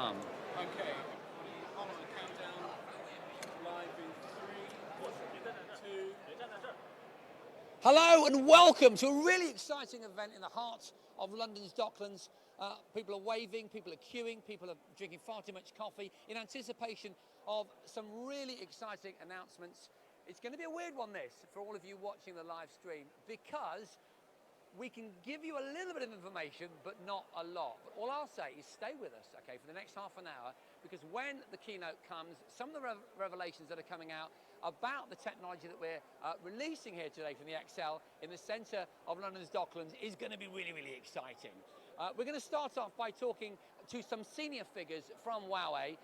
come. Okay, on the countdown, live in 3, 2. Hello and welcome to a really exciting event in the heart of London's Docklands. People are waving, people are queuing, people are drinking far too much coffee in anticipation of some really exciting announcements. It's going to be a weird one, this, for all of you watching the live stream, because we can give you a little bit of information, but not a lot. But all I'll say is stay with us, okay, for the next half an hour, because when the keynote comes, some of the revelations that are coming out about the technology that we're releasing here today from the XL in the centre of London's Docklands is going to be really, really exciting. We're going to start off by talking to some senior figures from Huawei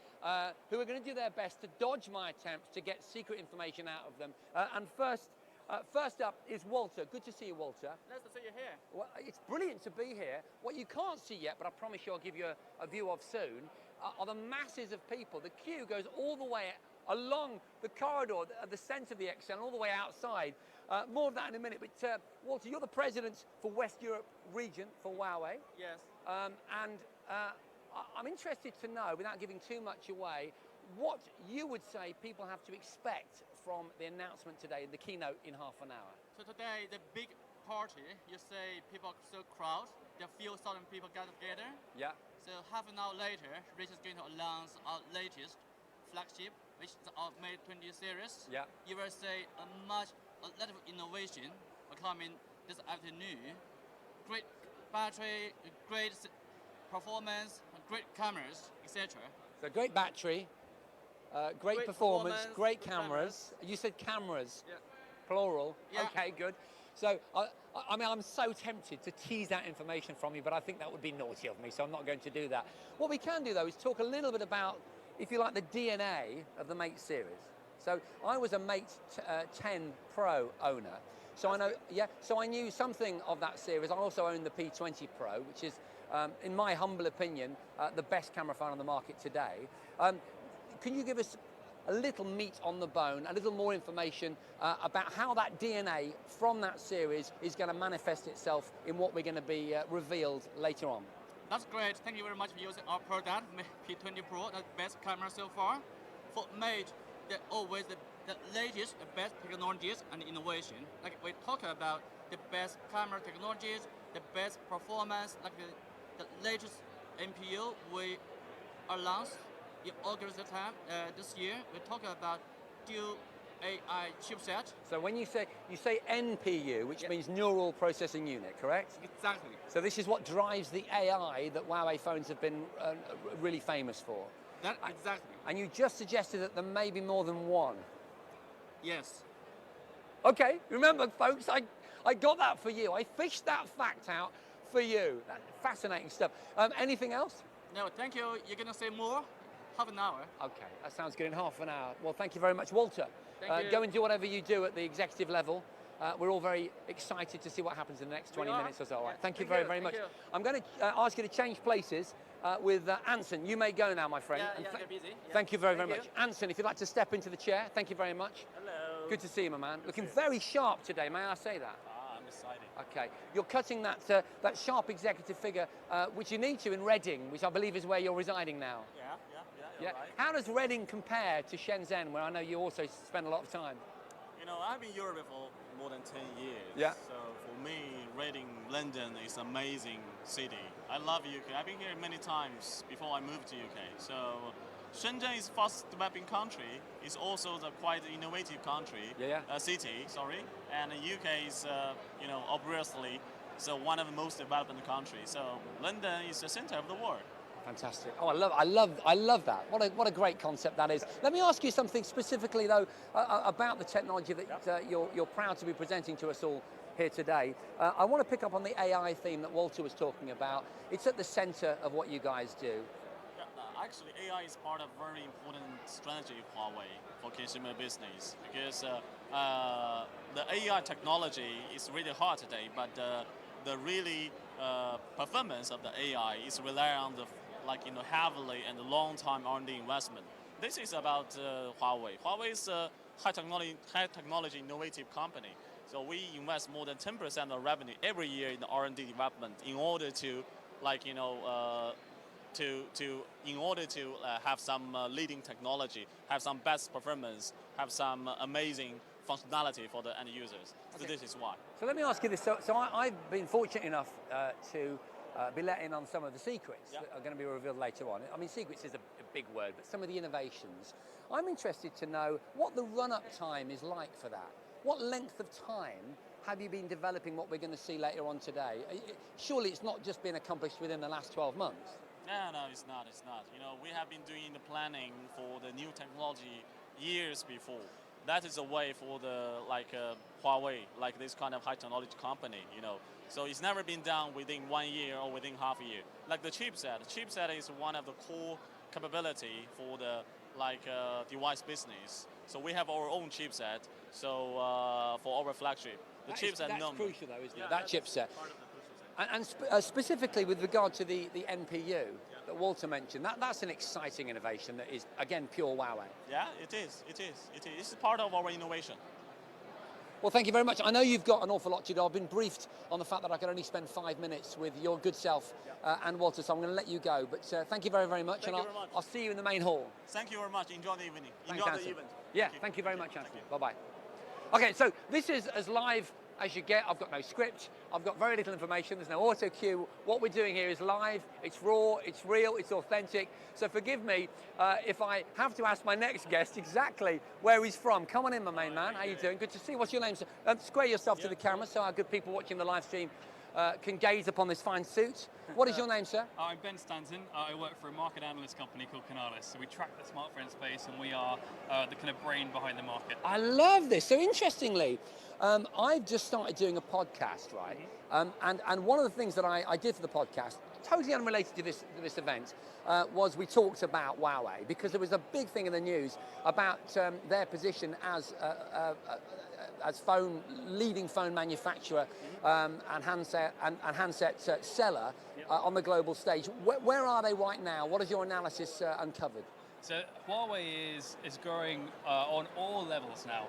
who are going to do their best to dodge my attempts to get secret information out of them. And first up is Walter. Good to see you, Walter. Nice to see you here. Well, it's brilliant to be here. What you can't see yet, but I promise you I'll give you a view of soon, are the masses of people. The queue goes all the way along the corridor at the centre of the XL and all the way outside. More of that in a minute. But Walter, you're the president for West Europe region for Huawei. Yes. I'm interested to know, without giving too much away, what you would say people have to expect from the announcement today, the keynote in half an hour. So today, the big party, you say people are so crowd, there are few thousand people gather together. Yeah. So half an hour later, Rich is going to announce our latest flagship, which is our Mate 20 series. Yeah. You will see a lot of innovation are coming this afternoon. Great battery, great performance, great cameras, etc. So great battery, great performance, great cameras. You said cameras, Yeah. plural. Yeah. Okay, good. So, I mean, I'm so tempted to tease that information from you, but I think that would be naughty of me, so I'm not going to do that. What we can do, though, is talk a little bit about, if you like, the DNA of the Mate series. So I was a Mate 10 Pro owner, so I know, yeah. So I knew something of that series. I also own the P20 Pro, which is, in my humble opinion, the best camera phone on the market today. Can you give us a little meat on the bone, a little more information about how that DNA from that series is going to manifest itself in what we're going to be revealed later on? That's great. Thank you very much for using our product, P20 Pro, the best camera so far. For Mate, they're always the latest, the best technologies and innovation. Like we talk about the best camera technologies, the best performance, like the latest NPU we announced in August this year. We talk about dual AI chipset. So when you say NPU, which means neural processing unit, correct? Exactly. So this is what drives the AI that Huawei phones have been really famous for. That exactly. And you just suggested that there may be more than one. Yes. Okay, remember, folks, I got that for you. I fished that fact out for you. That's fascinating stuff. Anything else? No, thank you. You're gonna say more? Half an hour. Okay, that sounds good in half an hour. Well, thank you very much, Walter. Thank you. Go and do whatever you do at the executive level. We're all very excited to see what happens in the next 20 minutes or so. All right, thank you very much. You. I'm going to ask you to change places with Anson. You may go now, my friend. Yeah, get busy. Yeah. Thank you very much. Anson, if you'd like to step into the chair, thank you very much. Hello. Good to see you, my man. Looking very sharp today, may I say that? I'm excited. Okay, you're cutting that sharp executive figure, which you need to in Reading, which I believe is where you're residing now. Yeah. Right. How does Reading compare to Shenzhen, where I know you also spend a lot of time? You know, I've been in Europe for more than 10 years. Yeah. So for me, Reading, London is an amazing city. I love UK. I've been here many times before I moved to UK. So Shenzhen is fast developing country. It's also the quite innovative country. City. Sorry. And the UK is, obviously, so one of the most developed countries. So London is the center of the world. Fantastic. Oh, I love that. What a great concept that is. Let me ask you something specifically though about the technology that you're proud to be presenting to us all here today. I want to pick up on the AI theme that Walter was talking about. It's at the center of what you guys do. Yeah, actually, AI is part of a very important strategy of Huawei for consumer business because the AI technology is really hard today, but the really performance of the AI is rely on the heavily and long-time R&D investment. This is about Huawei. Huawei is a high technology innovative company. So we invest more than 10% of revenue every year in the R&D development in order to in order to have some leading technology, have some best performance, have some amazing functionality for the end users. So this is why. So let me ask you this. So I've been fortunate enough to be let in on some of the secrets that are going to be revealed later on. I mean, secrets is a big word, but some of the innovations. I'm interested to know what the run-up time is like for that. What length of time have you been developing what we're going to see later on today? Surely it's not just been accomplished within the last 12 months. No, it's not. It's not. You know, we have been doing the planning for the new technology years before. That is a way for the Huawei, like this kind of high technology company. You know, so it's never been done within 1 year or within half a year. Like the chipset. The chipset is one of the core capability for the device business. So we have our own chipset. So for our flagship, the chipset. That's crucial though, isn't it? That chipset. Part of the crucial set. And specifically with regard to the NPU that Walter mentioned, that's an exciting innovation that is, again, pure Huawei. Yeah, it is. It's part of our innovation. Well, thank you very much. I know you've got an awful lot to do. I've been briefed on the fact that I can only spend 5 minutes with your good self and Walter, so I'm going to let you go. But thank you very, very much. Thank you very much. I'll see you in the main hall. Thank you very much. Enjoy the evening. Thanks, Enjoy Anthony. the event. Yeah, thank you very much, Anthony. Bye-bye. Okay, so this is as live as you get. I've got no script. I've got very little information. There's no auto cue. What we're doing here is live. It's raw. It's real. It's authentic. So forgive me if I have to ask my next guest exactly where he's from. Come on in, my main man. How you doing? Good to see you. What's your name, sir? Square yourself to the camera so our good people watching the live stream can gaze upon this fine suit. What is your name, sir? I'm Ben Stanton. I work for a market analyst company called Canalys. So we track the smartphone space and we are the kind of brain behind the market. I love this. So interestingly, I've just started doing a podcast, right? And one of the things that I did for the podcast, totally unrelated to this event, was we talked about Huawei, because there was a big thing in the news about their position as leading phone manufacturer and handset seller on the global stage. Where are they right now? What has your analysis uncovered? So Huawei is growing on all levels now.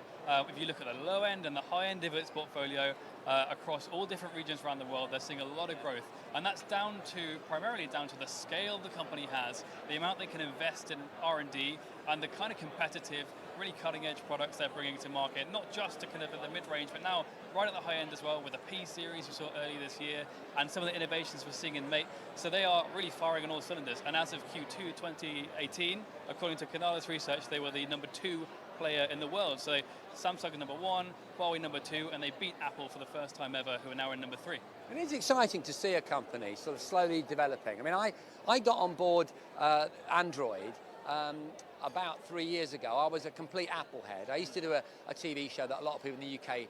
If you look at the low end and the high end of its portfolio across all different regions around the world, they're seeing a lot of growth. And that's primarily down to the scale the company has, the amount they can invest in R&D, and the kind of competitive, really cutting edge products they're bringing to market, not just to kind of at the mid-range, but now right at the high end as well, with the P series we saw earlier this year, and some of the innovations we're seeing in Mate. So they are really firing on all cylinders. And as of Q2 2018, according to Canalys research, they were the #2 player in the world. So Samsung is #1, Huawei #2, and they beat Apple for the first time ever, who are now in #3. It is exciting to see a company sort of slowly developing. I mean, I got on board Android about 3 years ago. I was a complete Apple head. I used to do a TV show that a lot of people in the UK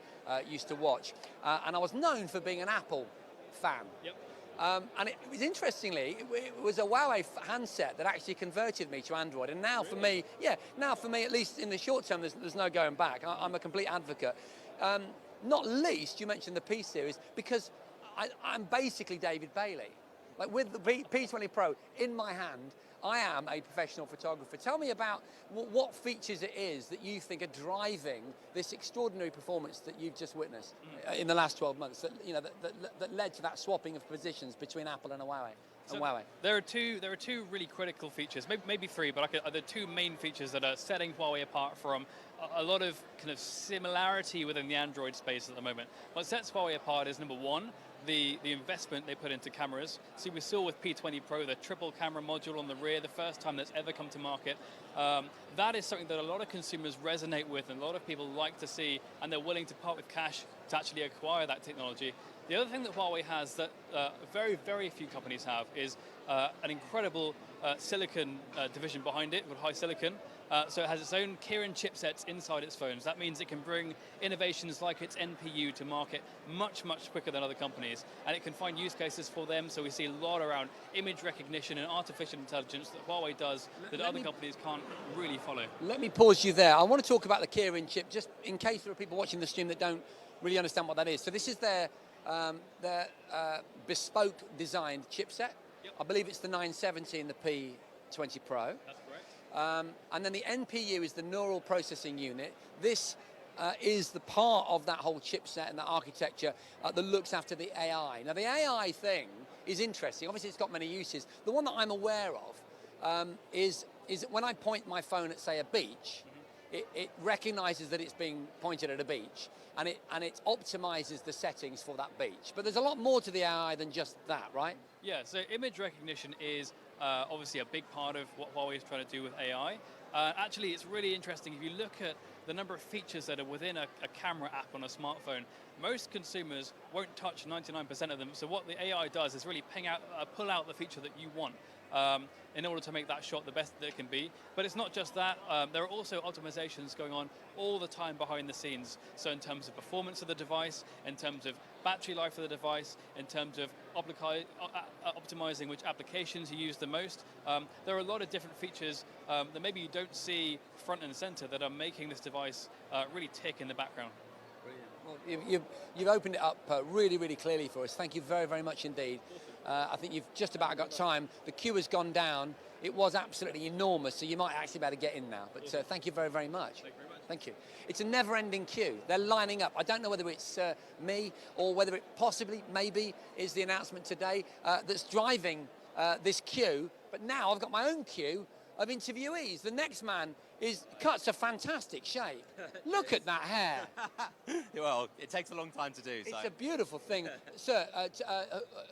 used to watch, and I was known for being an Apple fan. Yep. And it was interestingly, it was a Huawei handset that actually converted me to Android. And now for me, at least in the short term, there's no going back. I'm a complete advocate. Not least, you mentioned the P series, because I'm basically David Bailey. Like with the P20 Pro in my hand, I am a professional photographer. Tell me about what features it is that you think are driving this extraordinary performance that you've just witnessed in the last 12 months, that led to that swapping of positions between Apple and Huawei. There are two really critical features, maybe three, but the two main features that are setting Huawei apart from a lot of kind of similarity within the Android space at the moment. What sets Huawei apart is #1, the investment they put into cameras. See, we saw with P20 Pro the triple camera module on the rear, the first time that's ever come to market. That is something that a lot of consumers resonate with, and a lot of people like to see, and they're willing to part with cash to actually acquire that technology. The other thing that Huawei has that very, very few companies have is an incredible silicon division behind it with high silicon. So it has its own Kirin chipsets inside its phones. That means it can bring innovations like its NPU to market much, much quicker than other companies. And it can find use cases for them. So we see a lot around image recognition and artificial intelligence that Huawei does that other companies can't really follow. Let me pause you there. I want to talk about the Kirin chip, just in case there are people watching the stream that don't really understand what that is. So this is their bespoke designed chipset. Yep. I believe it's the 970 and the P20 Pro. That's correct. And then the NPU is the neural processing unit. This is the part of that whole chipset and that architecture that looks after the AI. Now the AI thing is interesting. Obviously, it's got many uses. The one that I'm aware of is when I point my phone at, say, a beach, it recognises that it's being pointed at a beach, and it optimises the settings for that beach. But there's a lot more to the AI than just that, right? Yeah, so image recognition is obviously a big part of what Huawei is trying to do with AI. Actually, it's really interesting. If you look at the number of features that are within a camera app on a smartphone, most consumers won't touch 99% of them. So what the AI does is really pull out the feature that you want in order to make that shot the best that it can be. But it's not just that. There are also optimizations going on all the time behind the scenes. So in terms of performance of the device, in terms of battery life of the device, in terms of optimizing which applications you use the most. There are a lot of different features that maybe you don't see front and center that are making this device really tick in the background. Brilliant. Well, you've opened it up really, really clearly for us. Thank you very, very much indeed. I think you've just about got time. The queue has gone down. It was absolutely enormous, so you might actually be able to get in now. But thank you very, very much. Thank you very much. Thank you. It's a never-ending queue. They're lining up. I don't know whether it's me or whether it possibly, maybe, is the announcement today that's driving this queue. But now I've got my own queue of interviewees. The next man cuts a fantastic shape. Look at that hair. Well, it takes a long time to do. It's a beautiful thing. Sir,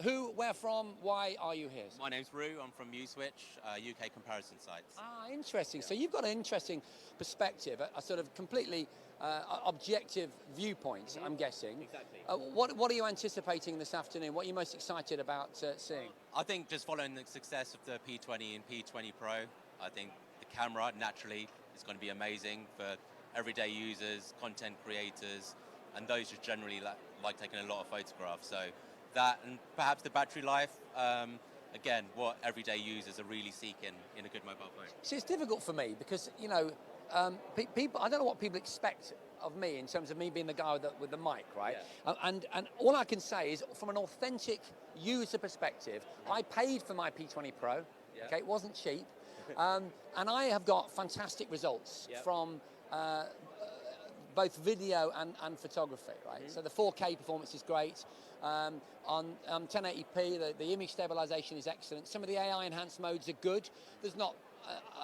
who, where from, why are you here? My name's Rue, I'm from USwitch, UK comparison sites. Ah, interesting. So you've got an interesting perspective, a sort of completely objective viewpoint, I'm guessing. Exactly. What are you anticipating this afternoon? What are you most excited about seeing? I think just following the success of the P20 and P20 Pro, I think the camera naturally is going to be amazing for everyday users, content creators, and those who generally like taking a lot of photographs. So that, and perhaps the battery life, again, what everyday users are really seeking in a good mobile phone. See, it's difficult for me because, you know, people, I don't know what people expect of me in terms of me being the guy with the mic, right? Yeah. And all I can say is, from an authentic user perspective, I paid for my P20 Pro, okay, it wasn't cheap, and I have got fantastic results from both video and photography, right? So the 4K performance is great. On 1080p, the image stabilization is excellent. Some of the AI enhanced modes are good. There's not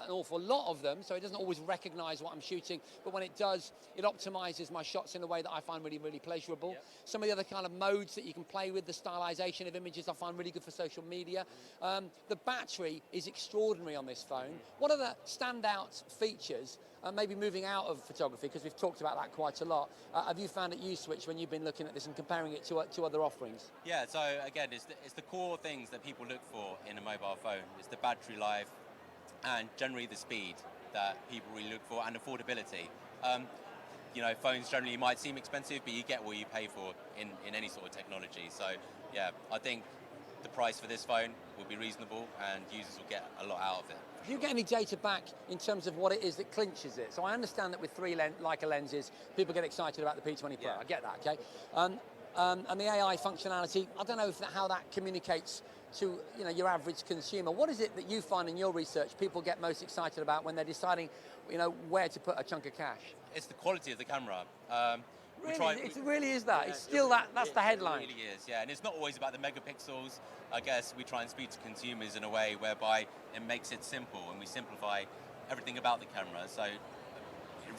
an awful lot of them, so it doesn't always recognize what I'm shooting, but when it does, it optimizes my shots in a way that I find really, really pleasurable. Some of the other kind of modes that you can play with, the stylization of images, I find really good for social media. The battery is extraordinary on this phone. What are the standout features, maybe moving out of photography, because we've talked about that quite a lot, have you found at USwitch when you've been looking at this and comparing it to other offerings? Yeah, so again, it's the core things that people look for in a mobile phone. It's the battery life, and generally the speed that people really look for, and affordability. You know, phones generally might seem expensive, but you get what you pay for in any sort of technology. So yeah, I think the price for this phone will be reasonable and users will get a lot out of it. Do you get any data back in terms of what it is that clinches it? So I understand that with three Leica lenses, people get excited about the P20 Pro. Yeah. I get that, okay? And the AI functionality, I don't know how that communicates to, you know, your average consumer. What is it that you find in your research people get most excited about when they're deciding, you know, where to put a chunk of cash? It's the quality of the camera. Really? It really is that? Yeah, It's still that's the headline? It really is, yeah. And it's not always about the megapixels. I guess we try and speak to consumers in a way whereby it makes it simple, and we simplify everything about the camera. So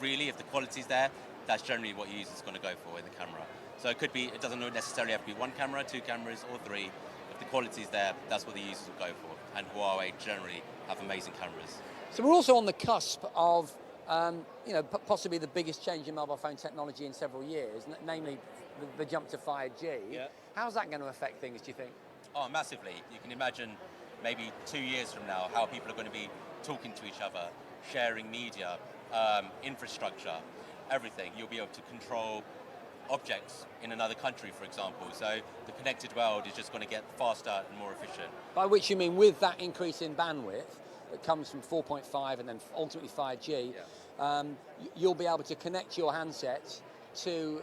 really, if the quality's there, that's generally what users are going to go for in the camera. So it doesn't necessarily have to be one camera, two cameras, or three. If the quality's there, that's what the users will go for. And Huawei generally have amazing cameras. So we're also on the cusp of, you know, possibly the biggest change in mobile phone technology in several years, namely the jump to 5G. Yeah. How's that going to affect things, do you think? Oh, massively. You can imagine maybe 2 years from now how people are going to be talking to each other, sharing media, infrastructure, everything. You'll be able to control objects in another country, for example. So the connected world is just going to get faster and more efficient. By which you mean with that increase in bandwidth that comes from 4.5 and then ultimately 5G, you'll be able to connect your handset to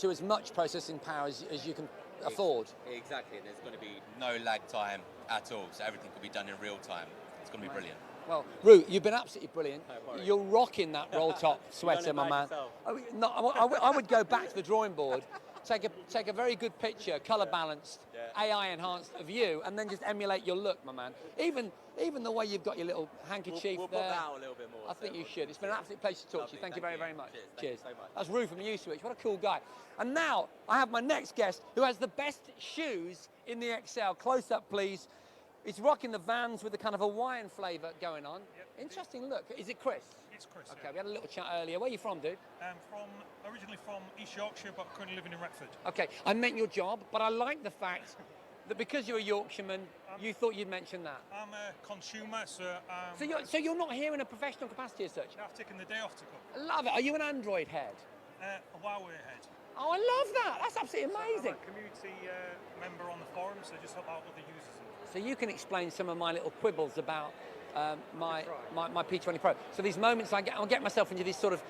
as much processing power as you can afford. Exactly, and there's going to be no lag time at all, so everything could be done in real time. It's going to be brilliant. Well, Rue, you've been absolutely brilliant. You're rocking that roll top sweater, my man. yourself. No, I would go back to the drawing board take a very good picture, color balanced, AI enhanced of you, and then just emulate your look, my man. Even the way you've got your little handkerchief we'll there. pop that out a little bit more. I think you should. It's been an absolute pleasure to talk to you. Thank you very, very much. Cheers. Thank you so much. That's Rue from Uswitch. What a cool guy. And now I have my next guest who has the best shoes in the XL. Close up, please. He's rocking the Vans with the kind of Hawaiian flavour going on. Yep. Interesting look. Is it Chris? It's Chris. Okay, we had a little chat earlier. Where are you from, dude? Originally from East Yorkshire, but currently living in Retford. Okay, I meant your job, but I like the fact that because you're a Yorkshireman, you thought you'd mention that. I'm a consumer, So you're not here in a professional capacity as such? I've taken the day off to come. I love it. Are you an Android head? A HUAWEI head. Oh, I love that. That's absolutely amazing. I'm a community member on the forum, so just help out other users. So you can explain some of my little quibbles about my P20 Pro. So these moments I'll get myself into these sort of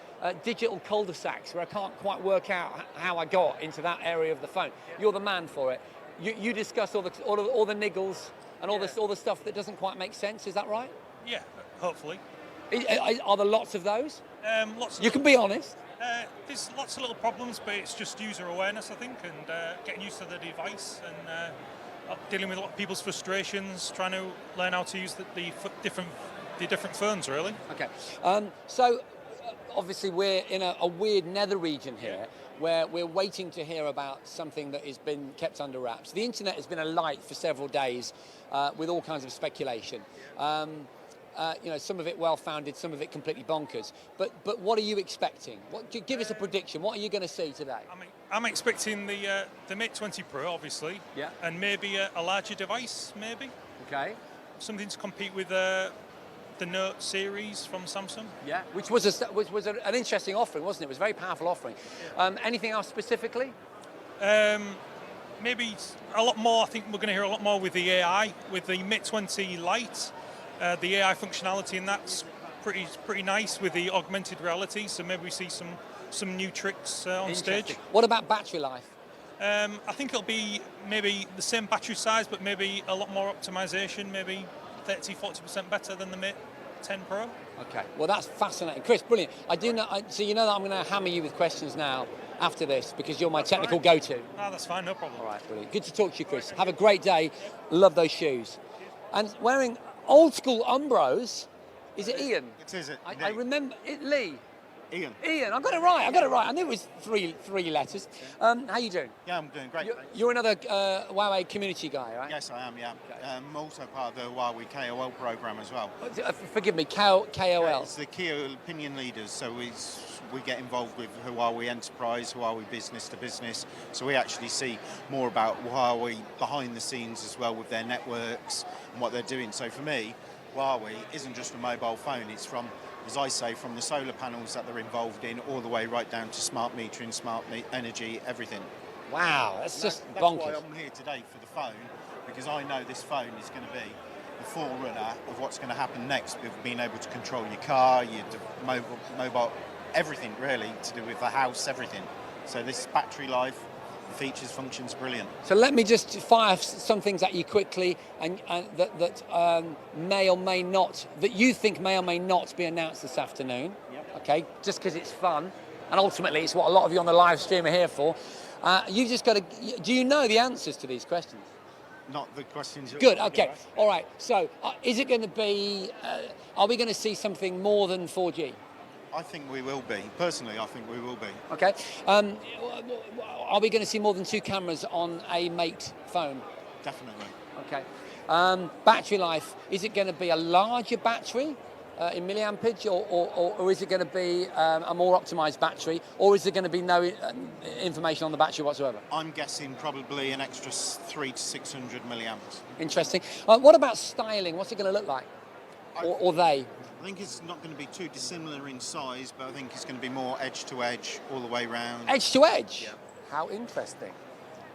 digital cul-de-sacs where I can't quite work out how I got into that area of the phone. Yeah. You're the man for it. You discuss all the niggles and all the stuff that doesn't quite make sense. Is that right? Yeah, hopefully. Are there lots of those? Lots. You can be honest. There's lots of little problems, but it's just user awareness, I think, and getting used to the device and dealing with a lot of people's frustrations, trying to learn how to use the different phones, really. Okay. So obviously we're in a weird nether region here where we're waiting to hear about something that has been kept under wraps. The internet has been alight for several days with all kinds of speculation. Some of it well-founded, some of it completely bonkers. But what are you expecting? Give us a prediction. What are you going to see today? I'm expecting the Mate20 Pro, obviously. Yeah. And maybe a larger device, maybe. Okay. Something to compete with the Note series from Samsung. Yeah. Which was an interesting offering, wasn't it? It was a very powerful offering. Yeah. Anything else specifically? Maybe a lot more. I think we're going to hear a lot more with the AI, with the Mate20 Lite. The AI functionality in that's pretty nice with the augmented reality. So maybe we see some new tricks on stage. What about battery life? I think it'll be maybe the same battery size, but maybe a lot more optimization, maybe 30-40% better than the Mate 10 Pro. Okay, well that's fascinating. Chris, brilliant. So you know that I'm going to hammer you with questions now after this because you're my technical go-to. No, that's fine, no problem. All right, brilliant. Good to talk to you, Chris. Have a great day. Love those shoes. And wearing old school Umbros, is it Ian? It is. I remember it. Lee. Ian. I got it right. I knew it was three letters. How you doing? Yeah, I'm doing great. You're another HUAWEI community guy, right? Yes, I am. Yeah. Okay. I'm also part of the HUAWEI KOL program as well. Forgive me, KOL. Yeah, it's the key opinion leaders. So we get involved with HUAWEI Enterprise, HUAWEI Business to Business. So we actually see more about HUAWEI behind the scenes as well with their networks and what they're doing. So for me, HUAWEI isn't just a mobile phone. It's from, as I say, from the solar panels that they're involved in all the way right down to smart metering, energy, everything. Wow, that's just bonkers. That's why I'm here today for the phone, because I know this phone is going to be the forerunner of what's going to happen next with being able to control your car, your mobile, everything really to do with the house, everything. So this battery life, features, functions, brilliant. So let me just fire some things at you quickly, and that may or may not, that you think may or may not be announced this afternoon. Yep. Okay, just because it's fun, and ultimately it's what a lot of you on the live stream are here for. You just got to. Do you know the answers to these questions? Not the questions. Good. Okay. All right. So, is it going to be? Are we going to see something more than 4G? I think we will be. Personally, I think we will be. Okay. Are we going to see more than 2 cameras on a Mate phone? Definitely. Okay. Battery life, is it going to be a larger battery in milliampage, or is it going to be a more optimized battery, or is there going to be no information on the battery whatsoever? I'm guessing probably an extra 300 to 600 milliamps. Interesting. What about styling? What's it going to look like? Or they? I think it's not going to be too dissimilar in size, but I think it's going to be more edge to edge all the way round. Edge to edge? Yeah. How interesting.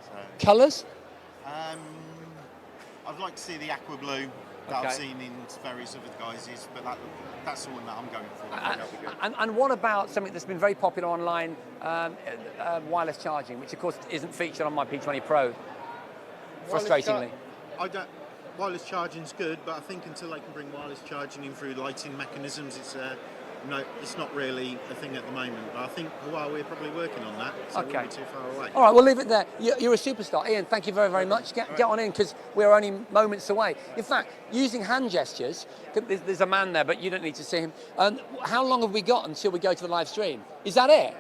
So, colours? I'd like to see the aqua blue that I've seen in various other guises, but that's the one that I'm going for. And what about something that's been very popular online, wireless charging, which of course isn't featured on my P20 Pro, frustratingly? Wireless charging's good, but I think until they can bring wireless charging in through lighting mechanisms, no, it's not really a thing at the moment. But I think Huawei are probably working on that, so it Okay. won't be too far away. All right, we'll leave it there. You're a superstar. Ian, thank you very, very much. Get on in, because we're only moments away. In fact, using hand gestures, there's a man there, but you don't need to see him. How long have we got until we go to the live stream? Is that it?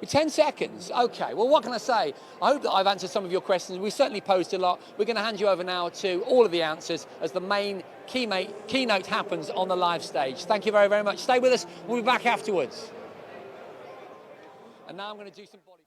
10 seconds. Okay, well, what can I say? I hope that I've answered some of your questions. We certainly posed a lot. We're going to hand you over now to all of the answers as the main keynote happens on the live stage. Thank you very, very much. Stay with us. We'll be back afterwards. And now I'm going to do some body.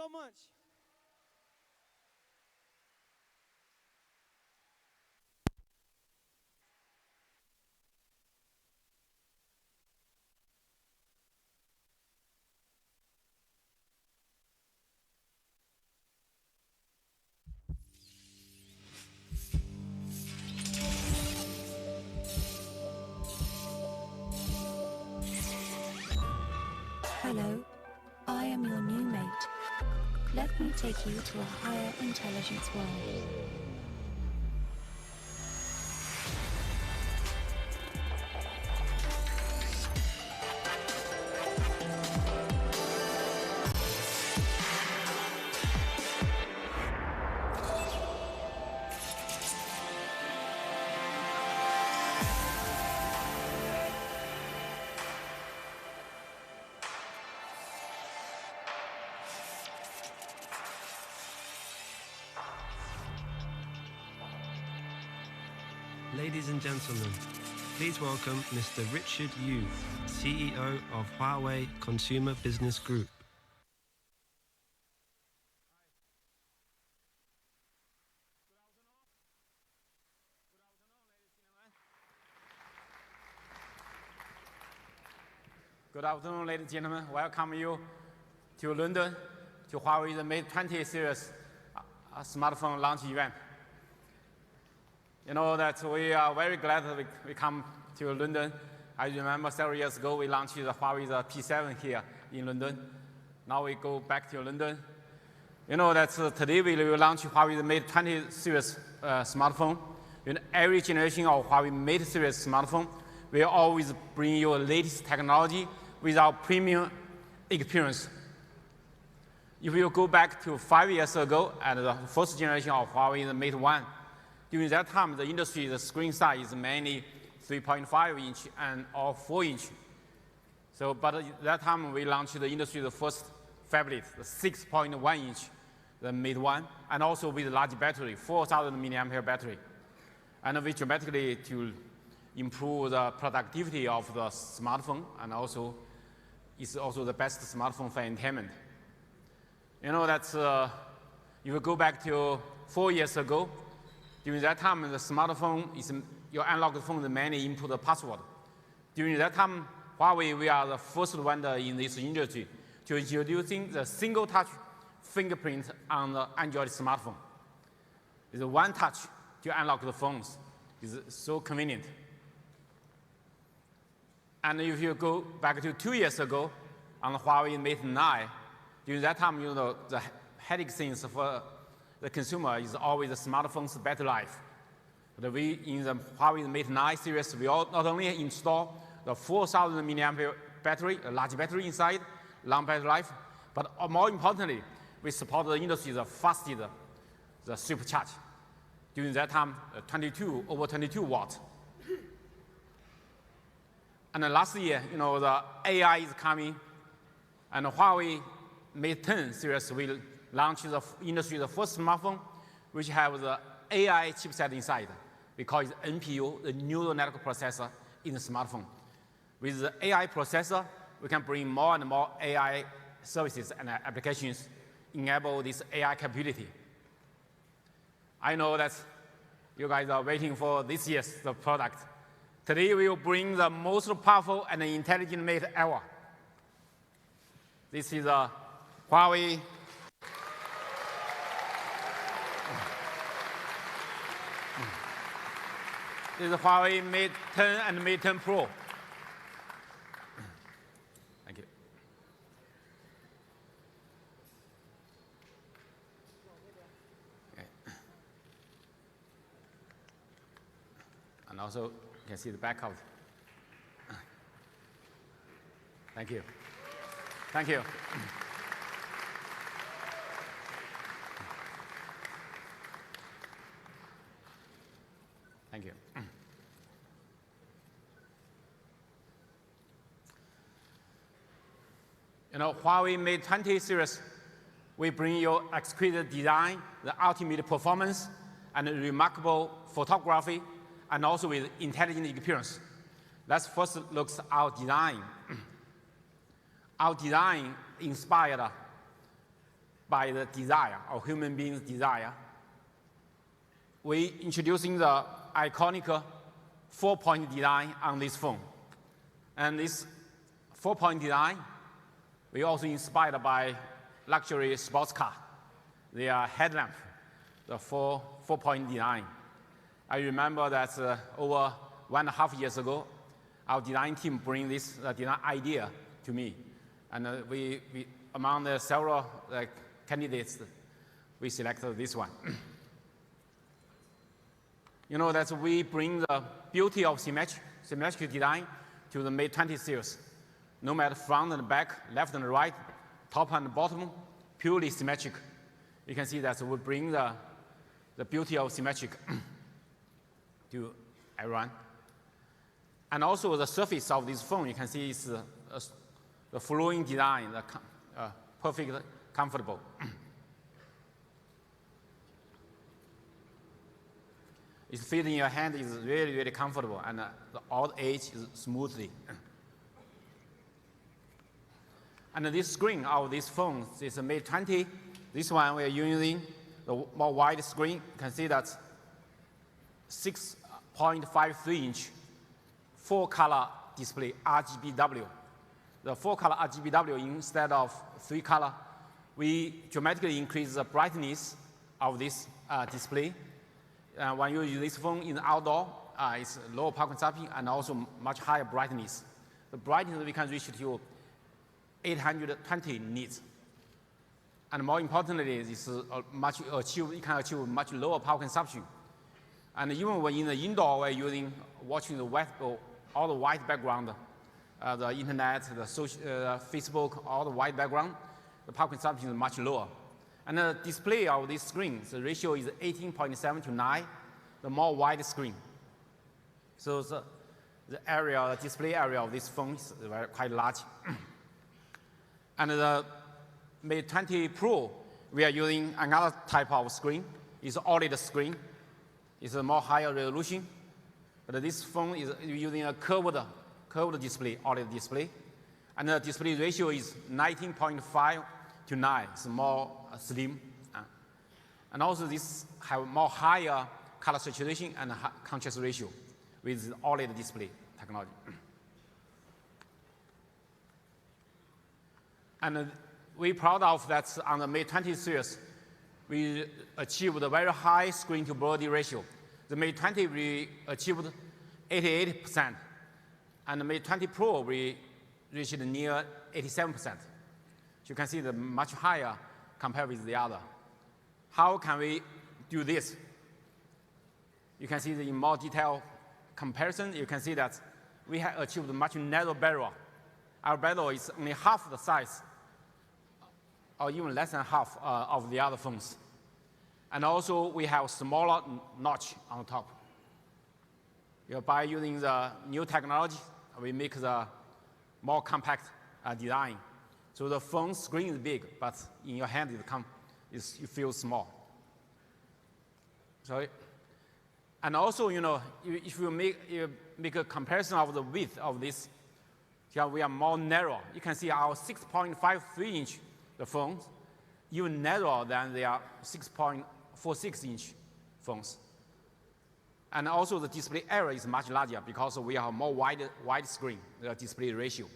so much. Hello, I am your new mate. Let me take you to a higher intelligence world. Ladies and gentlemen, please welcome Mr. Richard Yu, CEO of Huawei Consumer Business Group. Good afternoon, ladies and gentlemen. Welcome you to London to Huawei the Mate 20 series smartphone launch event. You know that we are very glad that we come to London. I remember several years ago we launched the Huawei the P7 here in London. Now we go back to London. You know that today we will launch Huawei the Mate 20 series smartphone. In every generation of Huawei Mate series smartphone, we always bring you latest technology with our premium experience. If you go back to 5 years ago at the first generation of Huawei the Mate 1, during that time the industry, the screen size is mainly 3.5 inch and or 4 inch. So, but at that time we launched the industry the first phablet, the 6.1 inch, the Mate 1, and also with large battery, 4,000 milliampere battery. And we dramatically to improve the productivity of the smartphone, and also it's also the best smartphone for entertainment. You know that if you go back to 4 years ago, during that time the smartphone is your analog phone, the mainly input the password. During that time, Huawei, we are the first one in this industry to introducing the single touch fingerprint on the Android smartphone. It's one touch to unlock the phones. It's so convenient. And if you go back to 2 years ago on the Huawei Mate 9, during that time, you know, the headache things for the consumer is always the smartphone's battery life. But we, in the Huawei Mate 9 series, we not only install the 4,000 milliampere battery, a large battery inside, long battery life, but more importantly, we support the industry the fastest, the supercharge. During that time, over 22 watts. And last year, you know, the AI is coming, and Huawei Mate 10 series will launch the industry the first smartphone which have the AI chipset inside. We call it NPU, the neural network processor in the smartphone. With the AI processor, we can bring more and more AI services and applications, enable this AI capability. I know that you guys are waiting for this year's product. Today we will bring the most powerful and intelligent Mate ever. This is a Huawei This is Huawei Mate 10 and Mate 10 Pro. Thank you. Okay. And also, you can see the back of it. Thank you. Thank you. Thank you. You know, Huawei Mate 20 series, we bring you exquisite design, the ultimate performance, and remarkable photography, and also with intelligent experience. Let's first look at our design. Our design inspired by the desire, or human beings' desire. We introducing the iconic 4-point design on this phone. And this 4-point design, we also inspired by luxury sports car. Their headlamp, the 4-point design. I remember that over 1.5 years ago, our design team bring this design idea to me. And we among the several candidates, we selected this one. You know that we bring the beauty of symmetric design to the Mate 20 series. No matter front and back, left and right, top and bottom, purely symmetric. You can see that we bring the beauty of symmetric to everyone. And also the surface of this phone, you can see is the flowing design, perfect, comfortable. It fits in your hand, is really, really comfortable, and all the edge is smoothly. And this screen of this phone is a Mate 20. This one we are using the more wide screen. You can see that 6.53-inch 4-color display, RGBW. The 4-color RGBW instead of 3-color, we dramatically increase the brightness of this display. When you use this phone in the outdoor, it's lower power consumption and also much higher brightness. The brightness we can reach to 820 nits. And more importantly, this is you can achieve much lower power consumption. And even when in the indoor, we're watching all the white background, the internet, the Facebook, all the white background, the power consumption is much lower. And the display of this screen, the ratio is 18.7 to 9, the more wide screen. So the display area of this phone is quite large. And the Mate 20 Pro, we are using another type of screen. It's OLED screen. It's a more higher resolution. But this phone is using a curved display, OLED display. And the display ratio is 19.5 to 9. It's more slim. And also this have more higher color saturation and contrast ratio with OLED display technology. And we're proud of that on the Mate 20 series, we achieved a very high screen-to-body ratio. The Mate 20, we achieved 88%. And the Mate 20 Pro, we reached near 87%. So you can see the much higher compared with the other. How can we do this? You can see the in more detailed comparison. You can see that we have achieved a much narrow bezel. Our bezel is only half the size, or even less than half of the other phones. And also, we have smaller notch on the top. By using the new technology, we make the more compact design. So the phone screen is big, but in your hand it feels small. Sorry. And also, if you make a comparison of the width of this, here we are more narrow. You can see our 6.53-inch the phones, even narrower than their 6.46-inch phones. And also the display area is much larger because we have more wide screen, the display ratio.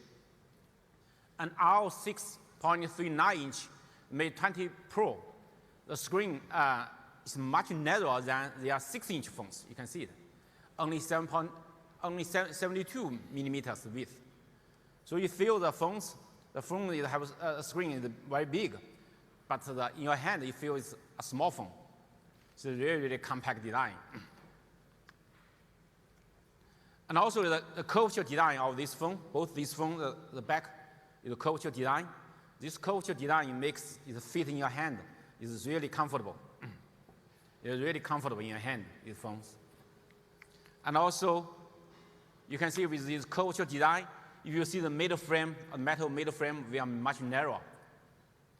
And our 6.39-inch Mate 20 Pro, the screen is much narrower than their 6-inch phones. You can see it. Only 72 millimeters width. So you feel the phone has a screen is very big, but in your hand you feel it's a small phone. It's a really, really compact design. And also the curvature design of this phone, both this phone, the back is a curvature design. This curvature design makes it fit in your hand. It's really comfortable. It's really comfortable in your hand, these phones. And also, you can see with this curvature design, if you see the metal frame, we are much narrower.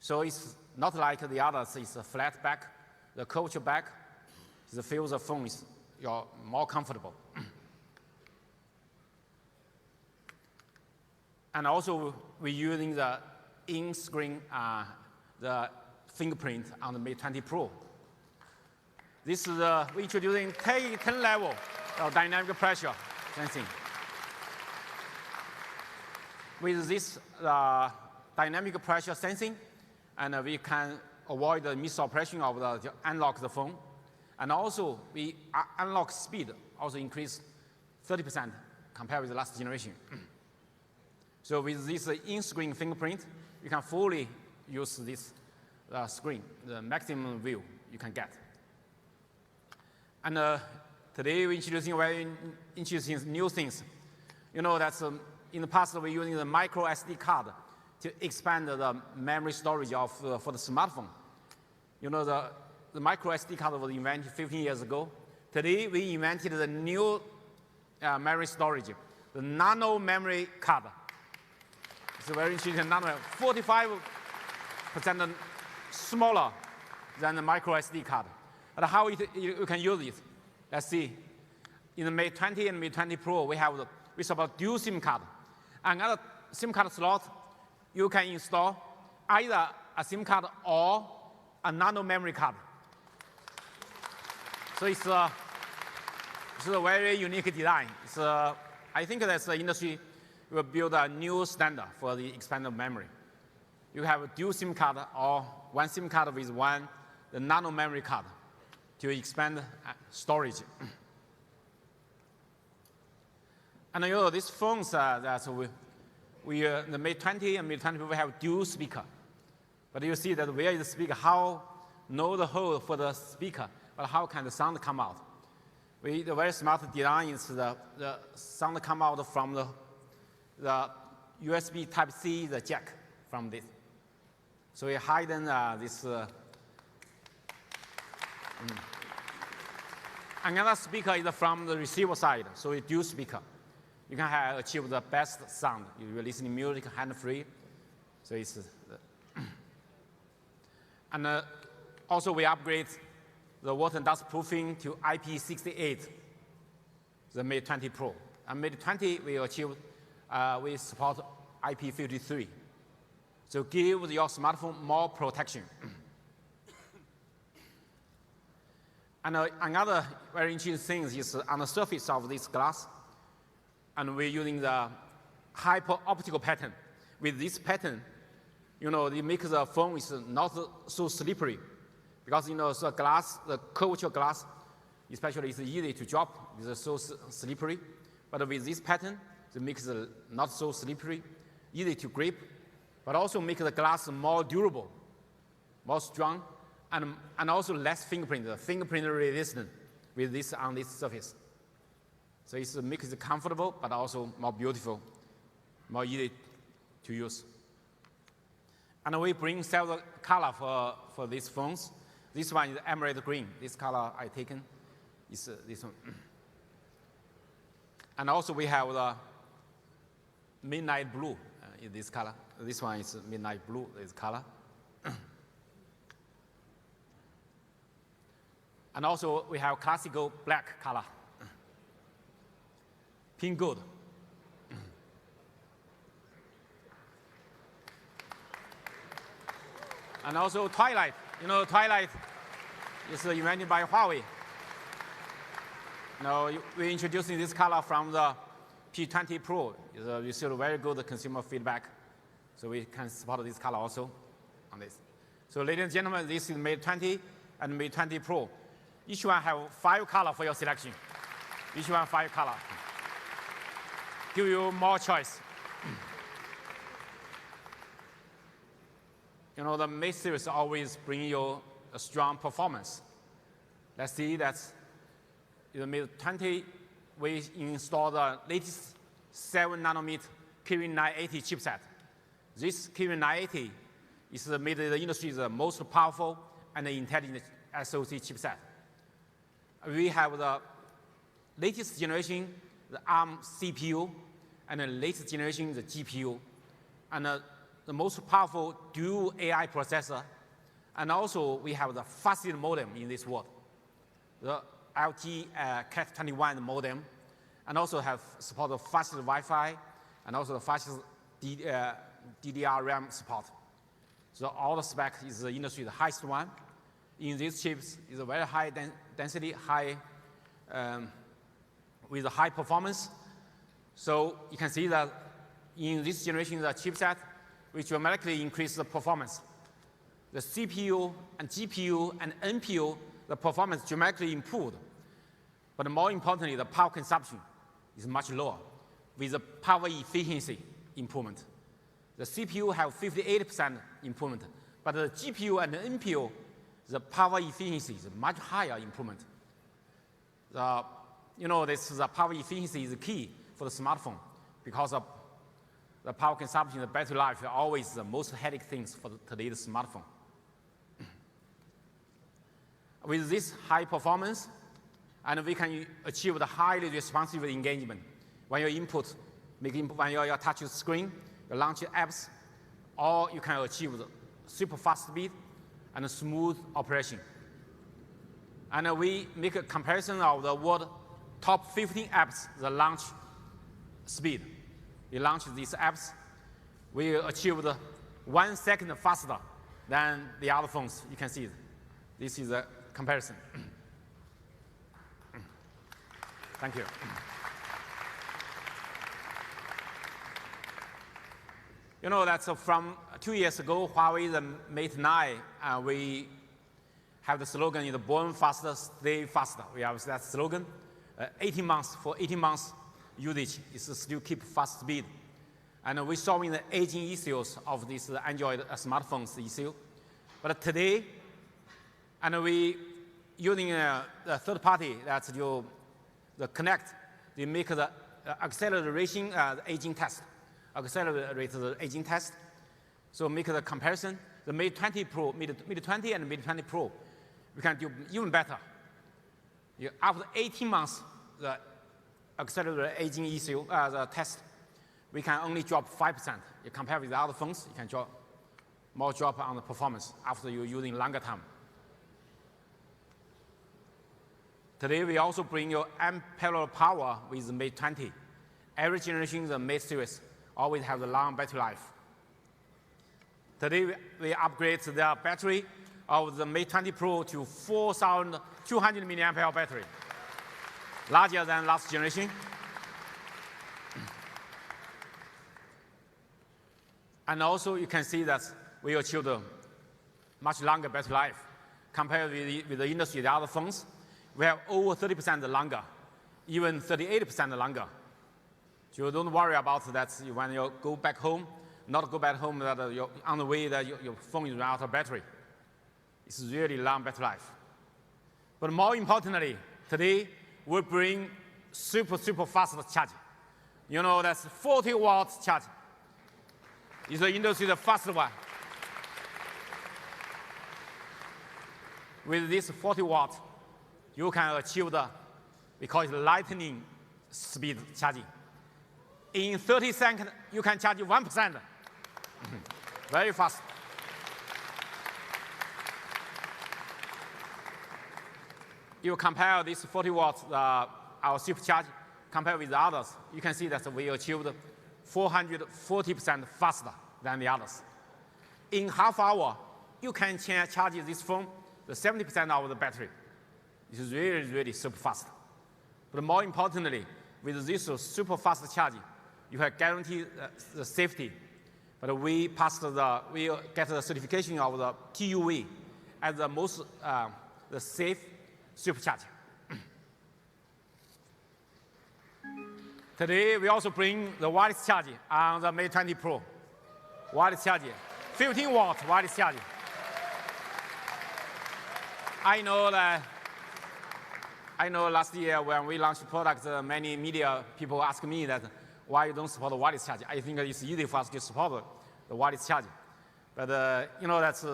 So it's not like the others, it's a flat back. The curvature back, the feel of the phone is more comfortable. And also, we're using the in-screen, the fingerprint on the Mate 20 Pro. This is we're introducing 10 level of dynamic pressure sensing. With this dynamic pressure sensing, and we can avoid the misoperation of the unlock the phone. And also, we unlock speed also increased 30% compared with the last generation. So with this in-screen fingerprint, you can fully use this screen, the maximum view you can get. And today we're introducing very interesting new things. You know that in the past we're using the micro SD card to expand the memory storage of for the smartphone. You know the micro SD card was invented 15 years ago. Today we invented the new memory storage, the nano memory card. It's a very interesting number, 45% smaller than the micro SD card. But how you can use it? Let's see. In the Mate 20 and Mate 20 Pro, we support dual SIM card. Another SIM card slot, you can install either a SIM card or a nano memory card. So it's a very unique design. I think that the industry will build a new standard for the expanded memory. You have a dual SIM card or one SIM card with the nano memory card to expand storage. And you know, these phones that the Mate 20 and Mate 20 Pro have dual speaker. But you see that where is the speaker? How know the hole for the speaker, but how can the sound come out? The very smart design is the sound come out from the USB Type-C, the jack from this. So we hidden this. Another speaker is from the receiver side, so it's dual speaker. You can achieve the best sound. You're listening music hand-free. So it's and also we upgrade the water and dust proofing to IP68, the Mate 20 Pro. And Mate 20 we achieve, we support IP53. So give your smartphone more protection. And another very interesting thing is on the surface of this glass, and we're using the hyper-optical pattern. With this pattern, you know, it makes the phone is not so slippery. Because, you know, the glass, the curvature glass, especially is easy to drop, it's so slippery. But with this pattern, it makes it not so slippery, easy to grip, but also make the glass more durable, more strong, and also less fingerprint resistant with this on this surface. So it makes it comfortable, but also more beautiful, more easy to use. And we bring several color for these phones. This one is emerald green. This color I taken is this one. And also we have the midnight blue in this color. This one is midnight blue, this color. And also we have classical black color. Pink gold. And also Twilight. You know, Twilight is invented by Huawei. Now, we're introducing this color from the P20 Pro. We received very good consumer feedback. So we can support this color also on this. So ladies and gentlemen, this is Mate 20 and Mate 20 Pro. Each one have 5 colors for your selection. Each one 5 colors. Give you more choice. You know, the Mate series always bring you a strong performance. Let's see that in the Mate 20, we install the latest 7-nanometer Kirin 980 chipset. This Kirin 980 is the industry's most powerful and intelligent SoC chipset. We have the latest generation, the ARM CPU, and the latest generation, the GPU, and the most powerful dual AI processor. And also, we have the fastest modem in this world, the LTE Cat21 modem, and also have support the fastest Wi-Fi, and also the fastest DDR RAM support. So our spec is the industry's highest one. In these chips, is a very high density, with a high performance. So you can see that in this generation, the chipset, we dramatically increase the performance. The CPU and GPU and NPU, the performance dramatically improved. But more importantly, the power consumption is much lower with the power efficiency improvement. The CPU have 58% improvement, but the GPU and the NPU, the power efficiency is much higher improvement. The power efficiency is key for the smartphone because of the power consumption, the battery life are always the most headache things for today's smartphone. With this high performance, and we can achieve the highly responsive engagement. When you input, when you touch the screen, you launch apps, or you can achieve the super fast speed and smooth operation. And we make a comparison of the world top 15 apps, the launch speed. We launch these apps, we achieved 1 second faster than the other phones. You can see it. This is a comparison. Thank you. You know that from 2 years ago, Huawei the Mate 9, we have the slogan, is born faster, stay faster. We have that slogan. 18 months, for 18 months usage, is still keep fast speed. And we're solving the aging issues of this Android smartphones issue. But today, and we using the third party, that's the Connect, they make the acceleration aging test. Accelerate the aging test. So make the comparison. The Mate 20 Pro, Mate 20 and Mate 20 Pro, we can do even better. After 18 months, the accelerated aging issue, the test, we can only drop 5%. You compare with the other phones, you can drop more drop on the performance after you're using longer time. Today, we also bring you unparalleled power with the Mate 20. Every generation, the Mate series always have the long battery life. Today, we upgrade the battery of the Mate 20 Pro to 4,200 mAh battery, larger than last generation. And also, you can see that we achieved a much longer battery life compared with the industry, the other phones. We have over 30% longer, even 38% longer. So don't worry about that when you go back home, not go back home that you're on the way that your phone is out of battery. It's really long battery life. But more importantly, today we bring super fast charging. You know, that's 40 watts charge. It's the industry's fastest one. With this 40 watts, you can achieve we call it lightning speed charging. In 30 seconds, you can charge 1%. Very fast. You compare this 40 watts, our supercharge, compared with the others, you can see that we achieved 440% faster than the others. In half hour, you can charge this phone the 70% of the battery. This is really super fast. But more importantly, with this super fast charging, you can guarantee the safety. But we get the certification of the HUAWEI as the most the safe supercharger. Today, we also bring the wireless charging on the Mate 20 Pro. Wireless charging, 15 watt wireless charging. I know last year when we launched the product, many media people ask me that why you don't support the wireless charging. I think it's easy for us to support the wireless charging. But you know, that's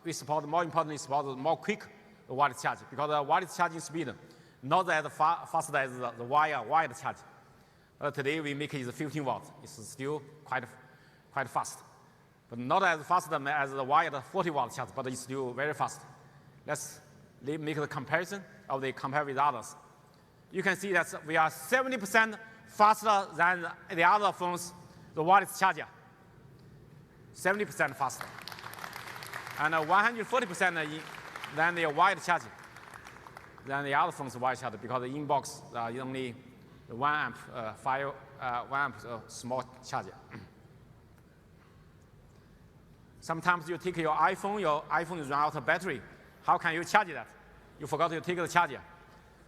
we support, more importantly, support more quick the wireless charging, because the wireless charging speed not as fast as the wired charging. Today we make it 15 watts. It's still quite fast, but not as fast as the wired 40 watt charge, but it's still very fast. Let's make the comparison of compare with others. You can see that we are 70% faster than the other phones, the wireless charger. 70% faster. and 140% than the wide charging than the other phones wide charger, because the inbox is only 1 amp, 1 amp small charger. Sometimes you take your iPhone is run out of battery. How can you charge that? You forgot to take the charger.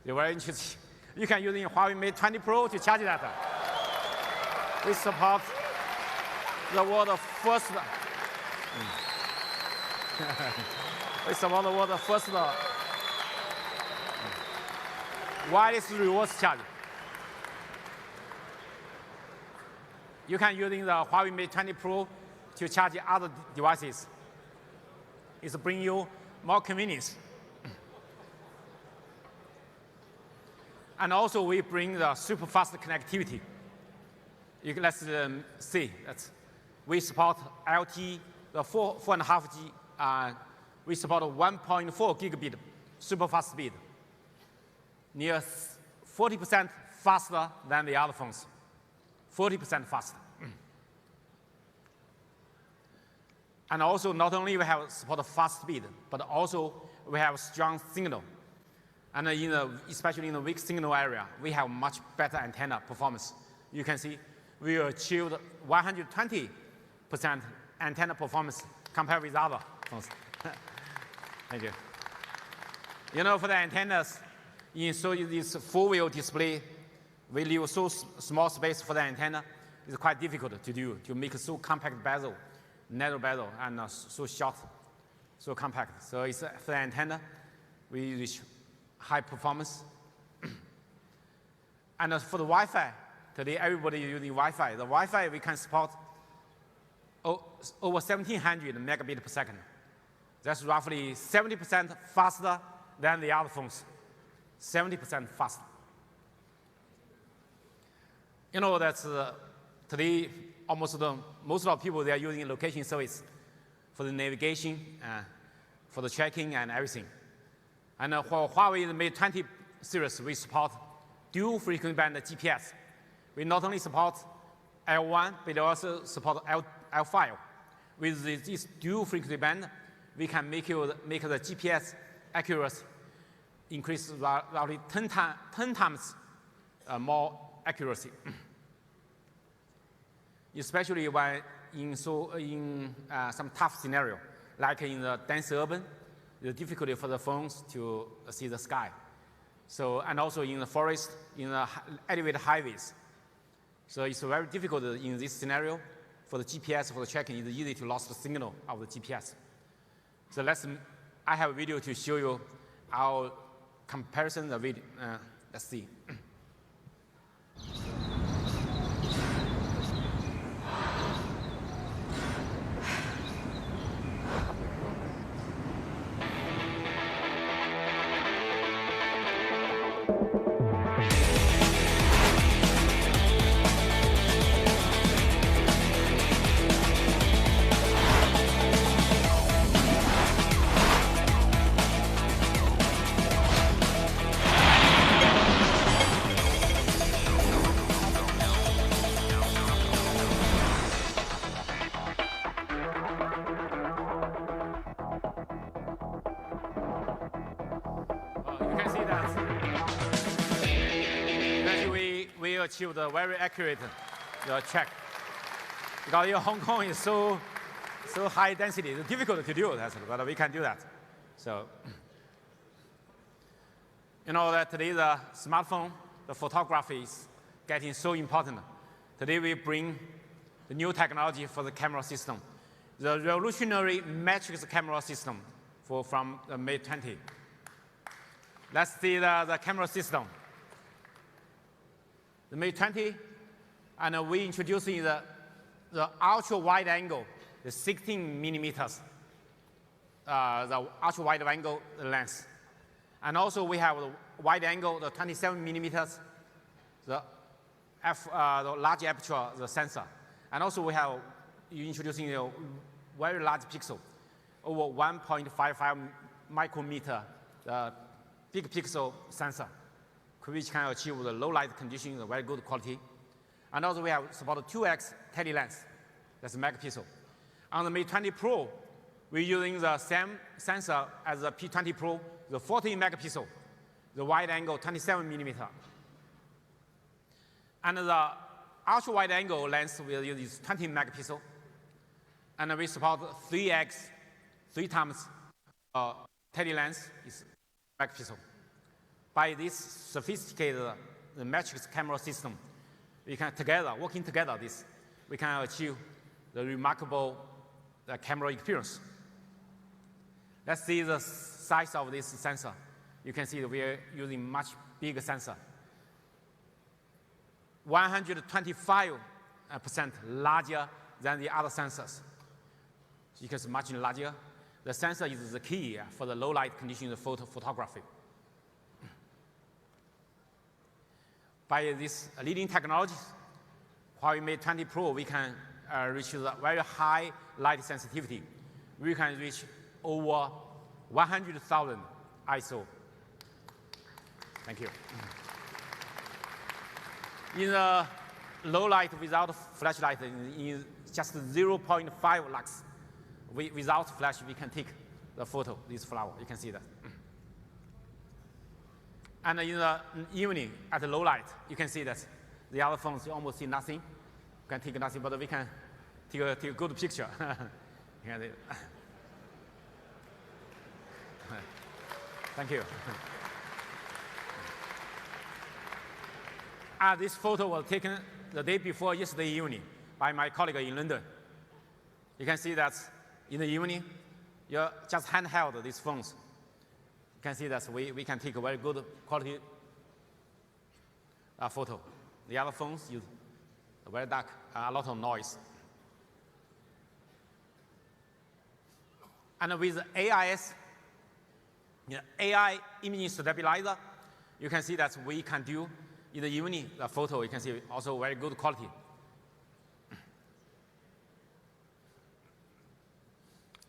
You're very interesting. You can use the Huawei Mate 20 Pro to charge that. We support the world's first. We support the world's first wireless reverse charge. You can use the Huawei Mate 20 Pro to charge other devices. It's bring you more convenience. And also we bring the super fast connectivity. Let's see. We support LTE, the 4.5G. We support 1.4 gigabit super fast speed, near 40% faster than the other phones. 40% faster. And also, not only we have support fast speed, but also we have strong signal. And especially in the weak signal area, we have much better antenna performance. You can see we achieved 120% antenna performance compared with other phones. Thank you. For the antennas, in this four-wheel display, we leave so small space for the antenna. It's quite difficult to do, to make so compact bezel, narrow bezel, and so short, so compact. So it's for the antenna, we reach high performance. And for the Wi-Fi, today everybody is using Wi-Fi. The Wi-Fi, we can support over 1,700 megabit per second. That's roughly 70% faster than the other phones. 70% faster. That's today most of people, they are using location service for the navigation, for the tracking and everything. And for Huawei Mate 20 series, we support dual frequency band GPS. We not only support L1, but also support L5. With this dual frequency band, we can make the GPS accuracy increase roughly 10 times more accuracy. Especially when in some tough scenario, like in the dense urban, the difficulty for the phones to see the sky. So, and also in the forest, in the elevated highways. So it's very difficult in this scenario for the GPS, for the tracking. It's easy to lose the signal of the GPS. So I have a video to show you our comparison of video. Let's see. Achieved a very accurate check. Because in Hong Kong is so high density, it's difficult to do that, but we can do that. So, that today the smartphone, the photography is getting so important. Today we bring the new technology for the camera system, the revolutionary matrix camera system from the Mate 20. Let's see the camera system. The Mate 20, and we introducing the ultra wide angle, the 16 millimeters, the ultra wide angle lens. And also we have the wide angle, the 27 millimeters, the large aperture, the sensor. And also we have introducing a very large pixel, over 1.55 micrometer, the big pixel sensor, which can achieve the low light conditions, very good quality. And also we have support 2x tele lens, that's a megapixel. On the Mate 20 Pro, We're using the same sensor as the P20 Pro, the 14 megapixel, the wide angle 27 millimeter. And the ultra wide angle lens will use 20 megapixel. And we support 3x, 3 times tele lens is megapixel. By this sophisticated matrix camera system, we can working together, we can achieve the remarkable camera experience. Let's see the size of this sensor. You can see that we are using much bigger sensor. 125% larger than the other sensors. Because much larger, the sensor is the key for the low light condition photography. By this leading technology, HUAWEI Mate 20 Pro, we can reach the very high light sensitivity. We can reach over 100,000 ISO. Thank you. In the low light without flashlight, in just 0.5 lux, without flash, we can take the photo, this flower. You can see that. And in the evening, at low light, you can see that the other phones, you almost see nothing. You can take nothing, but we can take a good picture. Thank you. This photo was taken the day before yesterday evening by my colleague in London. You can see that in the evening, you just handheld these phones. You can see that we can take a very good quality photo. The other phones use very dark, a lot of noise. And with AIS, AI image stabilizer, you can see that we can do in the evening the photo. You can see also very good quality.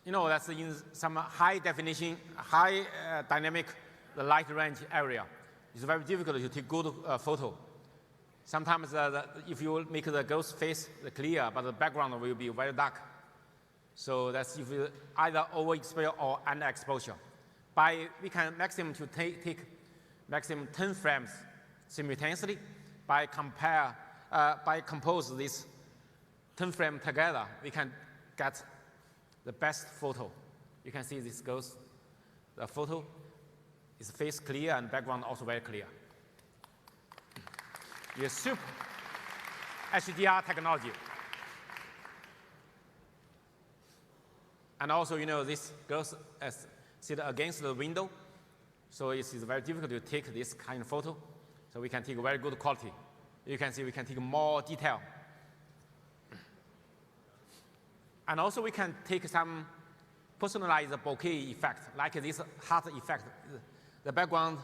You know, that's in some high definition, high dynamic the light range area. It's very difficult to take good photo. Sometimes if you make the ghost face clear, but the background will be very dark. So that's if you either overexposure or underexposure. We can maximum to take maximum 10 frames simultaneously. By compose this 10 frames together, we can get the best photo. You can see this goes. The photo is face clear and background also very clear. It's super HDR technology. And also, you know, this goes sit against the window, so it's very difficult to take this kind of photo. So we can take very good quality. You can see we can take more detail. And also we can take some personalized bokeh effect, like this heart effect. The background,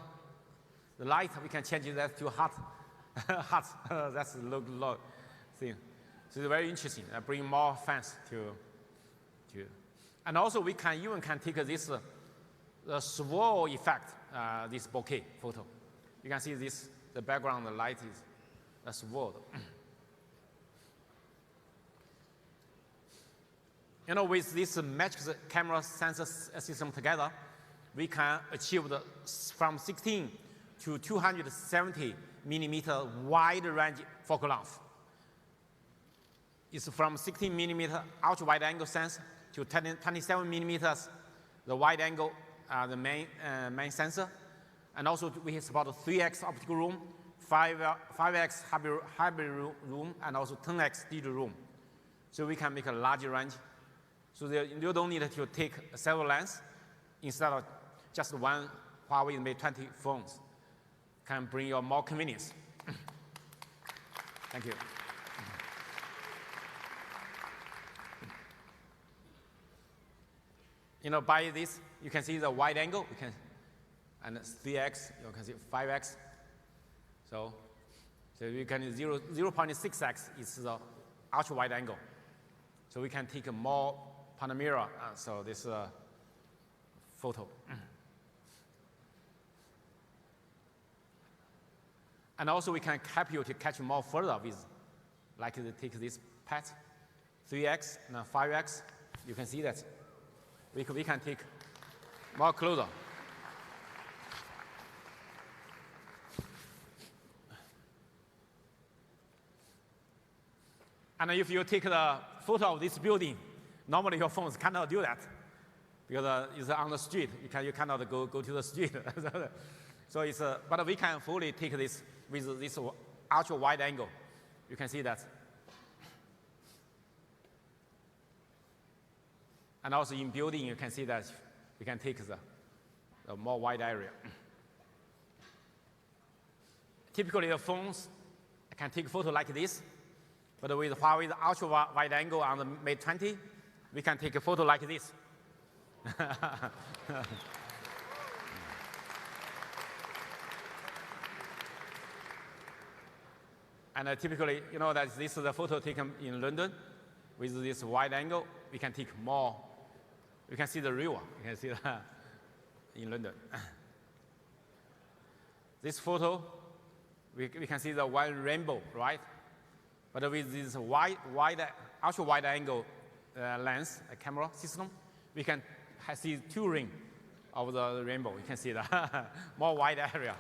the light, we can change that to heart. Heart, that's the look thing. So it's very interesting. Bring more fans to. And also we can even take this the swirl effect, this bokeh photo. You can see this, the background, the light is a swirl. You know, with this matrix camera sensor system together, we can achieve from 16 to 270 millimeter wide range focal length. It's from 16 millimeter ultra wide angle sensor to 27 millimeters the wide angle, the main sensor. And also we support 3x optical room, 5x hybrid room, and also 10x digital room. So we can make a larger range. So you don't need to take several lenses instead of just one HUAWEI Mate 20 phones. Can bring you more convenience. Thank you. You know, by this, you can see the wide angle. You can, and 3x, you can see 5x. So you can 0.6x is the ultra wide angle. So we can take a more panorama. So this photo. And also we can help you to catch more further with, like take this PET, 3x and 5x. You can see that. we can take more closer. And if you take the photo of this building, normally your phones cannot do that because it's on the street. You cannot go to the street. So it's but we can fully take this with this ultra wide angle. You can see that. And also in building, you can see that we can take the more wide area. Typically, the phones can take photo like this, but with Huawei's ultra wide angle on the Mate 20, we can take a photo like this. And typically, you know that this is a photo taken in London with this wide angle. We can take more. You can see the river. You can see that in London. This photo, we can see the one rainbow, right? But with this ultra wide angle lens, camera system, we can see two rings of the rainbow. You can see the more wide area.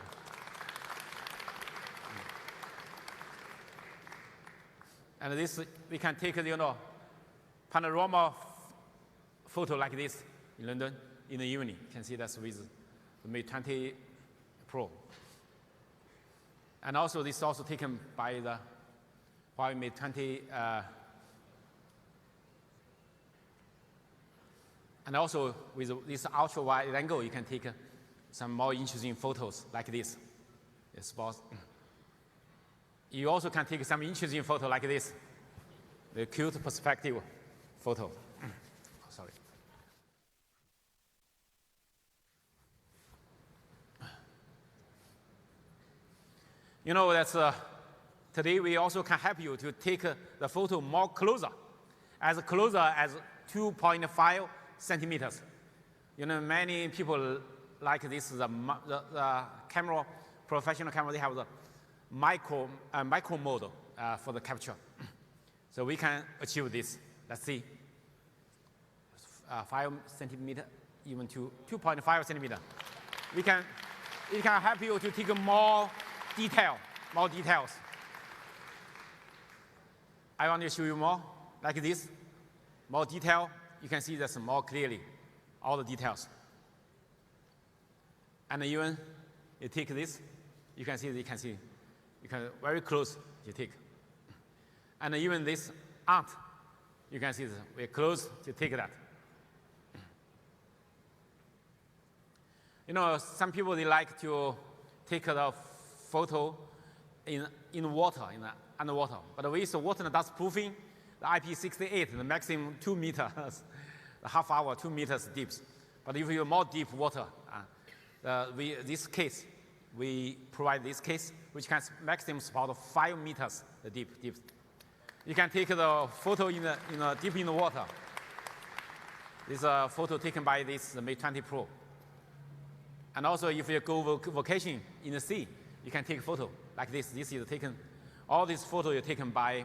And this, we can take, panorama photo like this in London in the evening. You can see that's with the Mate 20 Pro. And also, this is also taken by the Huawei Mate 20. And also, with this ultra wide angle, you can take some more interesting photos like this. You also can take some interesting photo like this, the cute perspective photo. Sorry. You know, that's, today we also can help you to take the photo more closer as 2.5 centimeters. You know, many people like this, the camera, professional camera, they have the micro mode for the capture. So we can achieve this. Let's see. 5 centimeter, even to 2.5 centimeter. It can help you to take more details. I want to show you more, like this. More detail, you can see this more clearly, all the details. And even you take this, you can very close you take. And even this ant, you can see this, we're close to take that. You know, some people, they like to take the photo in water, underwater. But with the water dust proofing, the IP68, the maximum 2 meters, the half hour, 2 meters deep. But if you have more deep water, we provide this case, which can maximum about 5 meters deep. You can take the photo deep in the water. This is a photo taken by the Mate 20 Pro. And also, if you go vacation in the sea, you can take a photo like this. This is taken. All these photos are taken by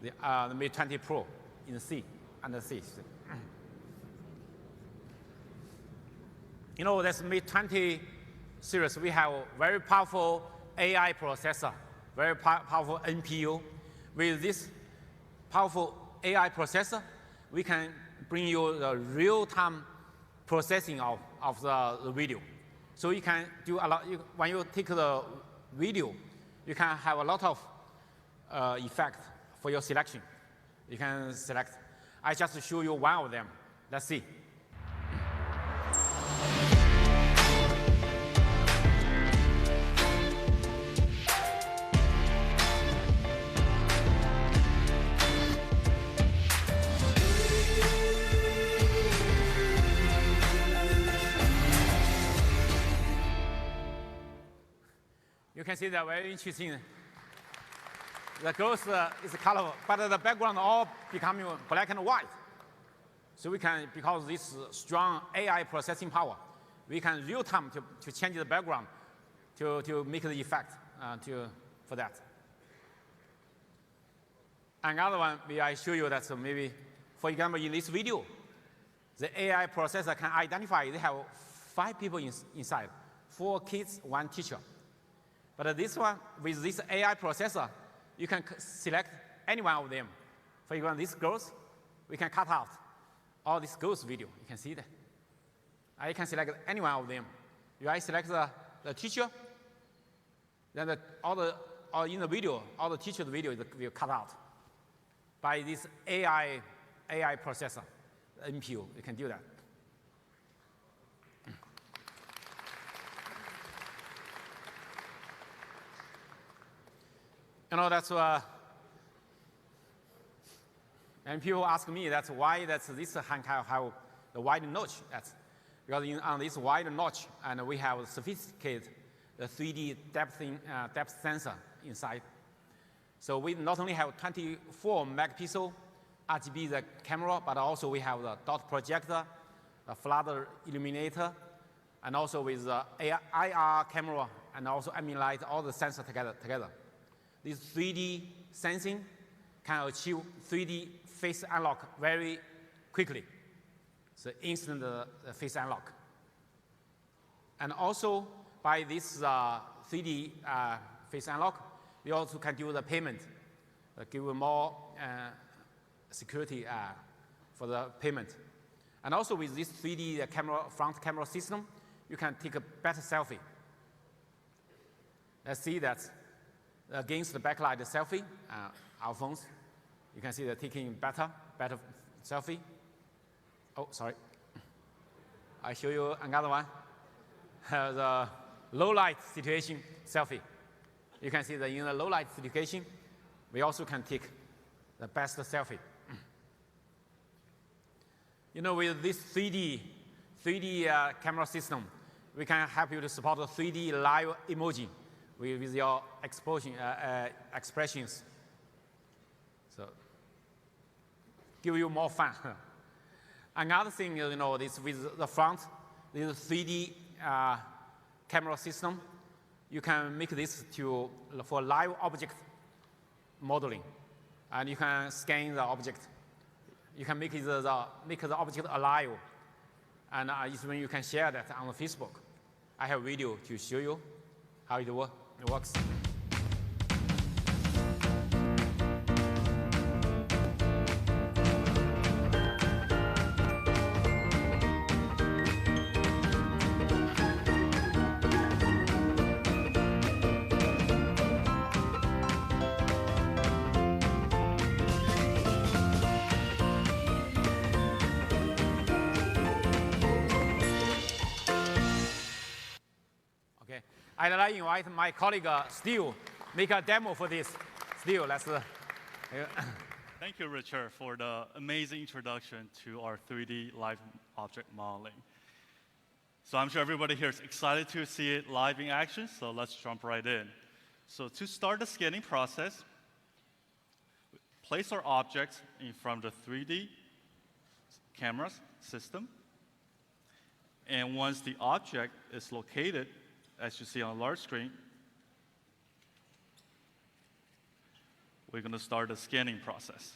the Mate 20 Pro in the sea, under the sea. You know, this Mate 20 series, we have a very powerful AI processor, very powerful NPU. With this powerful AI processor, we can bring you the real-time processing of the video. So you can do a lot. When you take the video, you can have a lot of effect for your selection. You can select. I just show you one of them. Let's see. You can see that very interesting. The girls is colorful, but the background all becoming black and white. So we can, because this strong AI processing power, we can real time to change the background to make the effect for that. Another one, I show you that maybe, for example, in this video, The AI processor can identify they have 5 people inside, 4 kids, 1 teacher. But this one, with this AI processor, you can select any one of them. For example, these girls, we can cut out all this girls' video. You can see that. I can select any one of them. If I select the teacher, then in the video, all the teacher's video will cut out by this AI processor, NPU. You can do that. You know, that's and people ask me that's why this hand have the wide notch. That's because on this wide notch, and we have sophisticated the 3D depth sensor inside. So we not only have 24 megapixel RGB the camera, but also we have the dot projector, the flood illuminator, and also with the IR camera and also ambient light, all the sensors together. This 3D sensing can achieve 3D face unlock very quickly. So instant face unlock. And also by this 3D face unlock, we also can do the payment, give more security for the payment. And also with this 3D front camera system, you can take a better selfie. Let's see that against the backlight selfie, our phones, you can see they're taking better selfie. Oh, sorry. I show you another one. The low light situation selfie. You can see that in the low light situation, we also can take the best selfie. You know, with this 3D camera system, we can help you to support the 3D live emoji with your expressions. So, give you more fun. Another thing, you know, this with the front, this 3D camera system, you can make this for live object modeling, and you can scan the object. You can make the object alive, and when you can share that on Facebook. I have a video to show you how it works. I'd like to invite my colleague, Steve, make a demo for this. Steve, let's... Thank you, Richard, for the amazing introduction to our 3D live object modeling. So I'm sure everybody here is excited to see it live in action, so let's jump right in. So to start the scanning process, place our object in front of the 3D camera system. And once the object is located, as you see on a large screen, we're going to start the scanning process.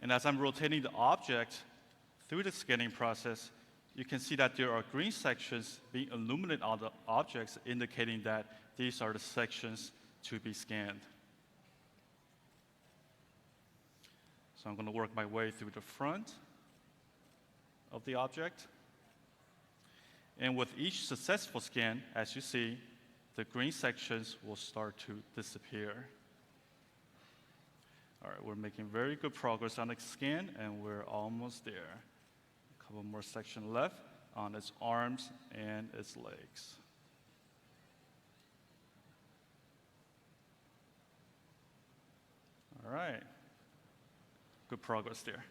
And as I'm rotating the object through the scanning process, you can see that there are green sections being illuminated on the objects, indicating that these are the sections to be scanned. So I'm going to work my way through the front of the object. And with each successful scan, as you see, the green sections will start to disappear. All right, we're making very good progress on the scan, and we're almost there. A couple more sections left on its arms and its legs. All right, good progress there.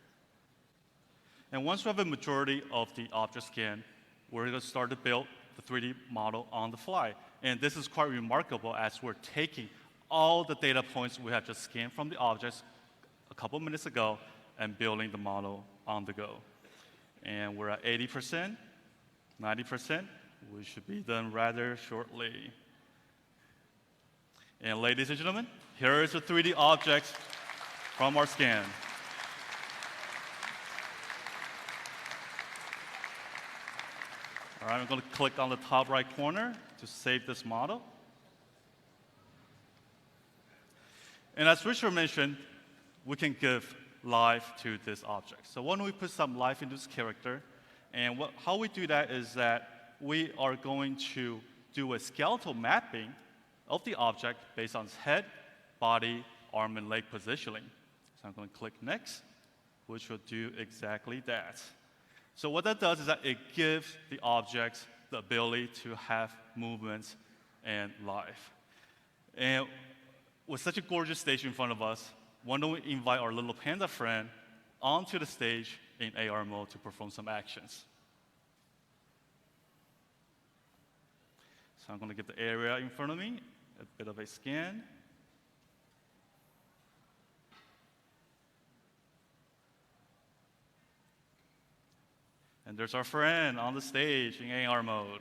And once we have a majority of the object scan, we're going to start to build the 3D model on the fly. And this is quite remarkable as we're taking all the data points we have just scanned from the objects a couple minutes ago and building the model on the go. And we're at 80%, 90%. We should be done rather shortly. And ladies and gentlemen, here is the 3D object from our scan. All right, I'm going to click on the top right corner to save this model. And as Richard mentioned, we can give life to this object. So why don't we put some life into this character? And how we do that is that we are going to do a skeletal mapping of the object based on its head, body, arm, and leg positioning. So I'm going to click Next, which will do exactly that. So what that does is that it gives the object the ability to have movements and life. And with such a gorgeous stage in front of us, why don't we invite our little panda friend onto the stage in AR mode to perform some actions. So I'm going to get the area in front of me, a bit of a scan. And there's our friend on the stage in AR mode.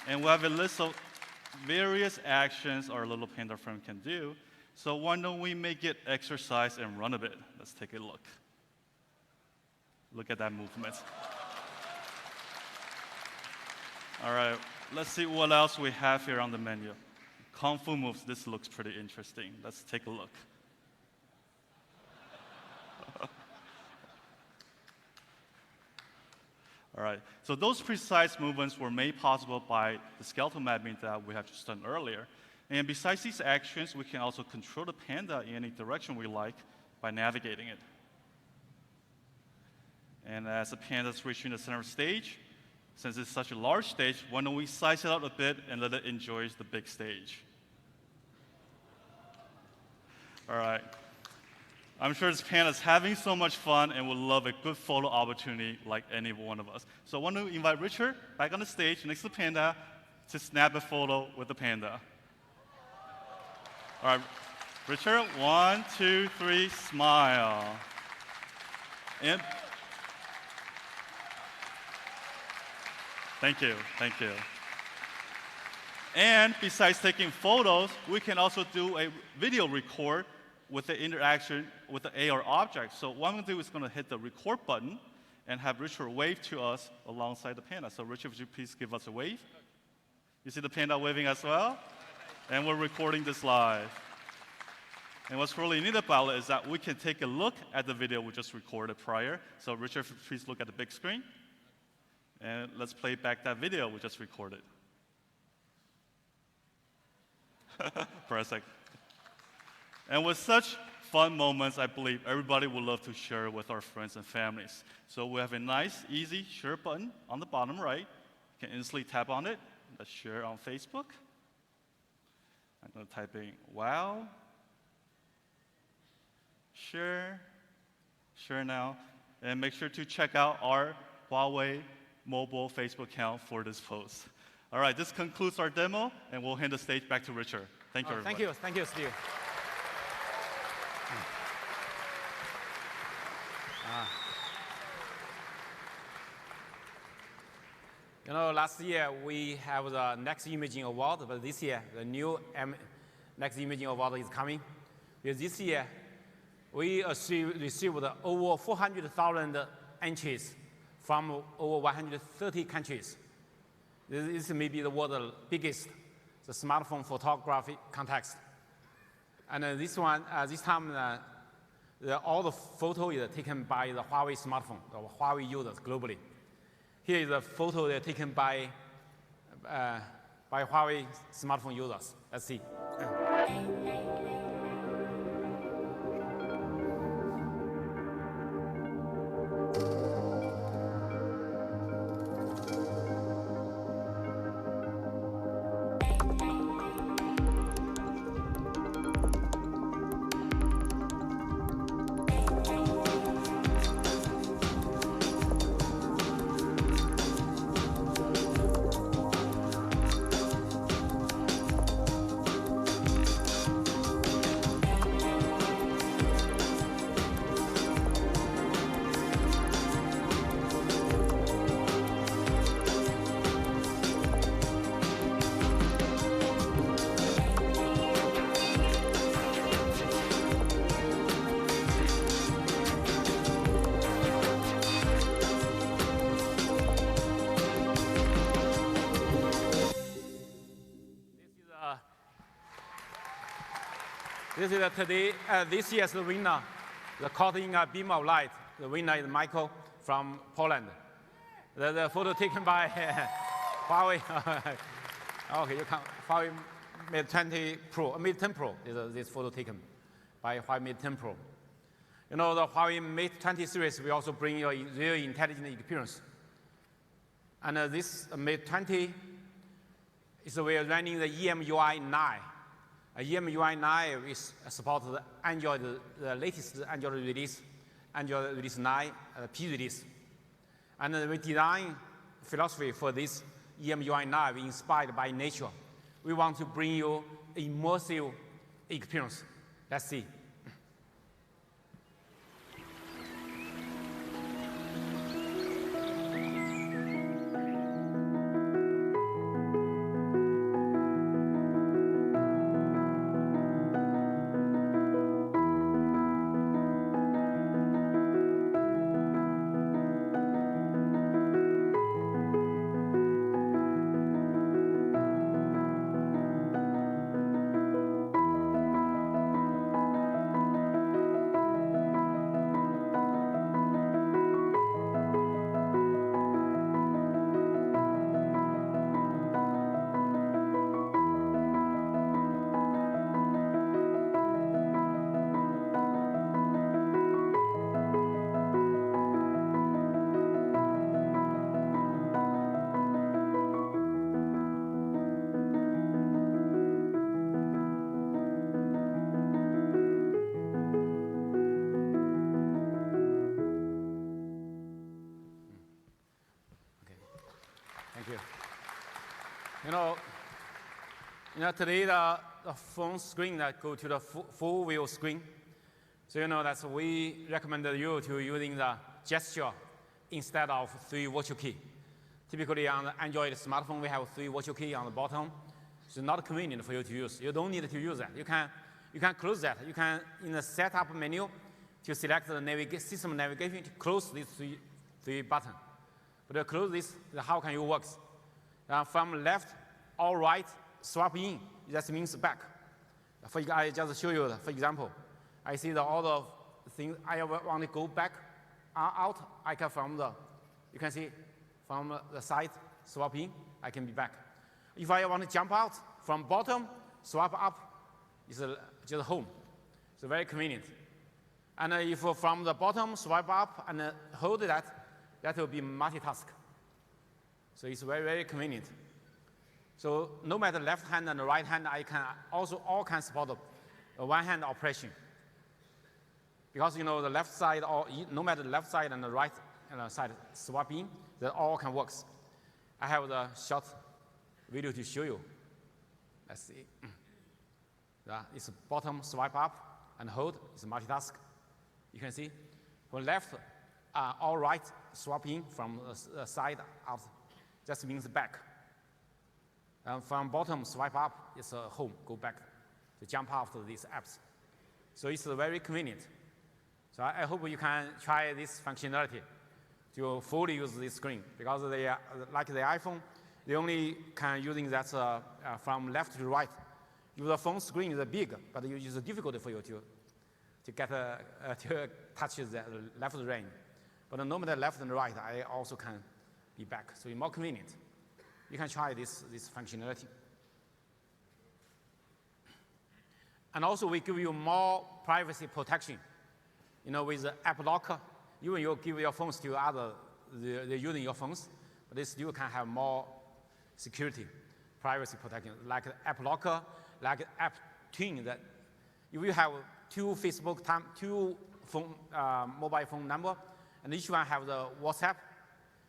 And we have a list of various actions our little panda friend can do. So why don't we make it exercise and run a bit? Let's take a look. Look at that movement. All right, let's see what else we have here on the menu. Kung Fu moves, this looks pretty interesting. Let's take a look. All right, so those precise movements were made possible by the skeletal mapping that we have just done earlier. And besides these actions, we can also control the panda in any direction we like by navigating it. And as the panda is reaching the center of the stage, since it's such a large stage, why don't we size it out a bit and let it enjoy the big stage? All right. I'm sure this panda is having so much fun and would love a good photo opportunity like any one of us. So I want to invite Richard back on the stage next to the panda to snap a photo with the panda. All right, Richard, 1, 2, 3, smile. And thank you, thank you. And besides taking photos, we can also do a video record with the interaction with the AR object. So what I'm going to do is going to hit the record button and have Richard wave to us alongside the panda. So Richard, would you please give us a wave? You see the panda waving as well? And we're recording this live. And what's really neat about it is that we can take a look at the video we just recorded prior. So Richard, please look at the big screen. And let's play back that video we just recorded. For a sec. And with such fun moments, I believe everybody would love to share with our friends and families. So we have a nice, easy share button on the bottom right. You can instantly tap on it. Let's share on Facebook. I'm going to type in wow. Share now. And make sure to check out our Huawei mobile Facebook account for this post. All right, this concludes our demo, and we'll hand the stage back to Richard. Thank you, everybody. Thank you, Steve. You know, last year we have the Next Imaging Award, but this year the new Next Imaging Award is coming. Because this year we received over 400,000 entries from over 130 countries. This may be the world's biggest the smartphone photography contest. And this time, all the photo is taken by the Huawei smartphone, the Huawei users globally. Here is a photo taken by Huawei smartphone users. Let's see. This is today, this year's winner, the caught in a beam of light. The winner is Michael from Poland. The photo taken by Huawei. Okay, you can Huawei Mate 20 Pro, Mate 10 Pro. This photo taken by Huawei Mate 10 Pro. You know, the Huawei Mate 20 series will also bring you a real intelligent experience. And this Mate 20 is we are running the EMUI 9. EMUI 9 is supports the Android, the latest Android release, Android release 9, P release. And we design philosophy for this EMUI 9 inspired by nature. We want to bring you immersive experience. Let's see. You know, today the phone screen that go to the full view screen. So you know that we recommend you to using the gesture instead of 3 virtual key. Typically on the Android smartphone, we have 3 virtual key on the bottom. It's not convenient for you to use. You don't need to use that. You can close that. You can, in the setup menu, to select the system navigation to close these three buttons. But to close this, how can you work? From left or right, swap in, that means back. I just show you, for example, I see all the things I want to go back, out, I can you can see from the side, swap in, I can be back. If I want to jump out from bottom, swap up, it's just home. So very convenient. And if from the bottom, swipe up and hold that will be multitask. So it's very, very convenient. So no matter left hand and right hand, I can also all can support a one-hand operation. Because you know the left side, or no matter the left side and the right side swapping, that all can work. I have the short video to show you. Let's see. It's bottom swipe up and hold. It's multitask. You can see from left or right swapping from the side out. Just means back. And from bottom swipe up, it's home, go back to jump after these apps. So it's very convenient. So I hope you can try this functionality to fully use this screen, because they are, like the iPhone, they only can using that from left to right. If the phone screen is big, but it's difficult for you to get to touch the left range. But no matter left and right, I also can be back. So it's more convenient. You can try this functionality. And also we give you more privacy protection. You know, with the app locker, even you give your phones to other, they're using your phones, but they still can have more security, privacy protection, like app locker, like app twin, that if you have two mobile phone number, and each one have the WhatsApp,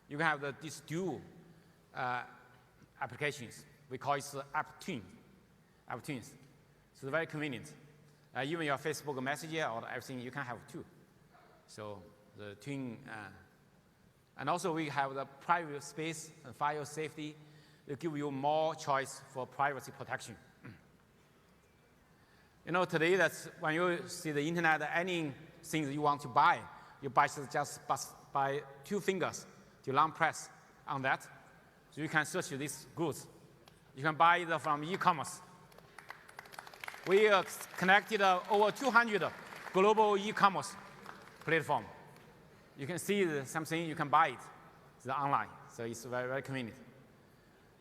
you can have these dual applications. We call it app twins. So very convenient. Even your Facebook Messenger or everything, you can have two. So the twin, and also we have the private space and file safety. They give you more choice for privacy protection. You know, today that's when you see the internet, anything you want to buy, you just by 2 fingers to long press on that. So you can search these goods. You can buy it from e-commerce. We connected over 200 global e-commerce platforms. You can see something, you can buy it. It's online, so it's very, very convenient.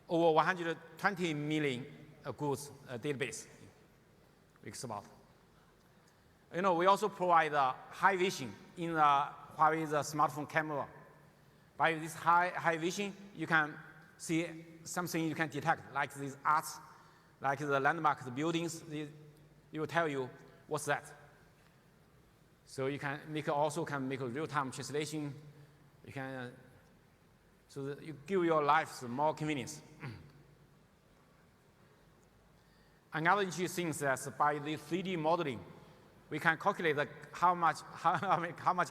Over 120 million goods database we support. We also provide high vision in Huawei's smartphone camera. By this high vision, you can see something you can detect, like these arts, like the landmarks, the buildings. It will tell you what's that. So you can also make a real-time translation. You can so that you give your life more convenience. Another interesting thing is that by the 3D modeling, we can calculate how much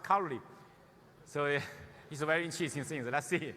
calorie. So it's a very interesting thing. Let's see.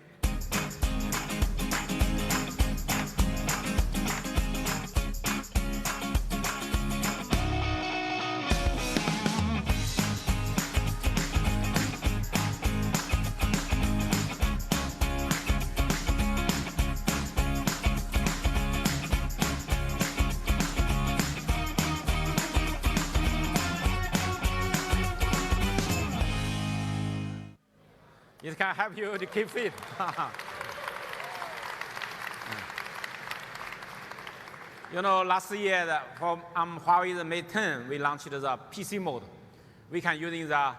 It can help you to keep fit. Last year on Huawei Mate 10, we launched the PC mode. We can using a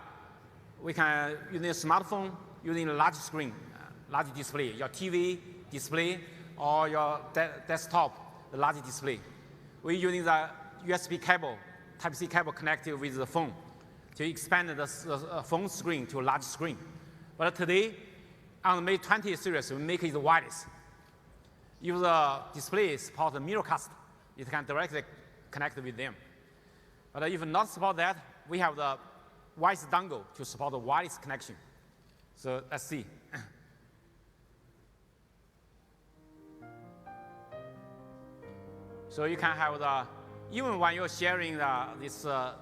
smartphone, using a large screen, large display, your TV display or your desktop, the large display. We're using the USB cable, Type-C cable connected with the phone to expand the phone screen to a large screen. But today, on the Mate 20 series, we make it wireless. If the display supports mirrorcast, it can directly connect with them. But if not support that, we have the wireless dongle to support the wireless connection. So let's see. So you can have even when you're sharing this the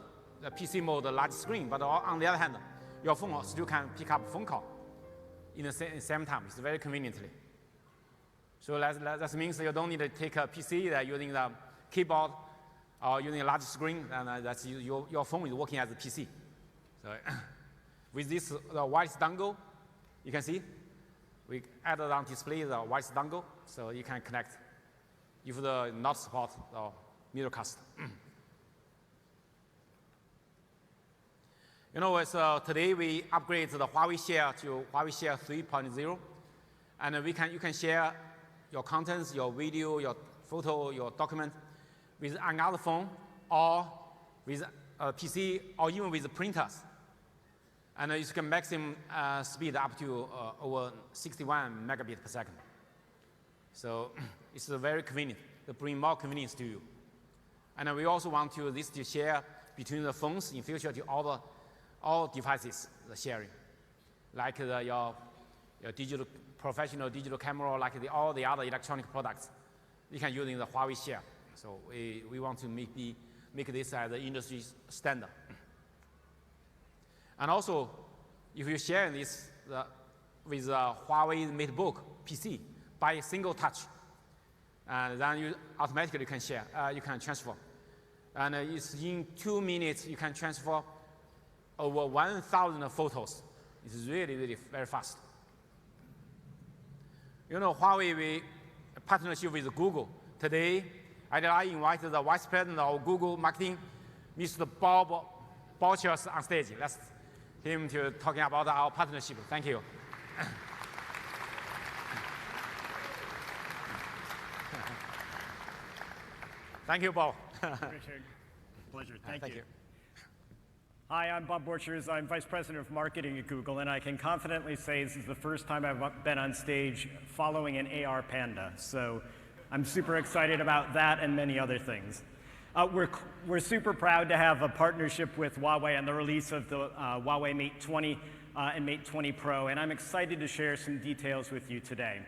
PC mode, the large screen, but on the other hand, your phone still can pick up phone call in the same time. It's very conveniently. So that means you don't need to take a PC using the keyboard or using a large screen, and that's your phone is working as a PC. So with this wireless dongle, you can see we added on display the wireless dongle, so you can connect if the not support the mirrorcast. Today we upgrade the Huawei Share to Huawei Share 3.0, and you can share your contents, your video, your photo, your document with another phone or with a PC or even with printers. And you can maximum speed up to over 61 megabits per second. So it's very convenient to bring more convenience to you. And we also want this to share between the phones in future to all devices, the sharing, like your professional digital camera, like all the other electronic products. You can use in the Huawei Share. So we want to make this as the industry standard. And also, if you share this with Huawei MateBook PC by a single touch, and then you automatically can share, you can transfer. And it's in 2 minutes you can transfer over 1,000 photos. It's really, really very fast. Huawei, we partnership with Google. Today, I invited the Vice President of Google Marketing, Mr. Bob Bouchers, on stage. Let's him to talking about our partnership. Thank you. Thank you, Bob. Richard, pleasure. Thank you. Hi, I'm Bob Borchers. I'm Vice President of Marketing at Google, and I can confidently say this is the first time I've been on stage following an AR panda. So I'm super excited about that and many other things. We're super proud to have a partnership with Huawei on the release of the HUAWEI Mate 20 and Mate 20 Pro, and I'm excited to share some details with you today.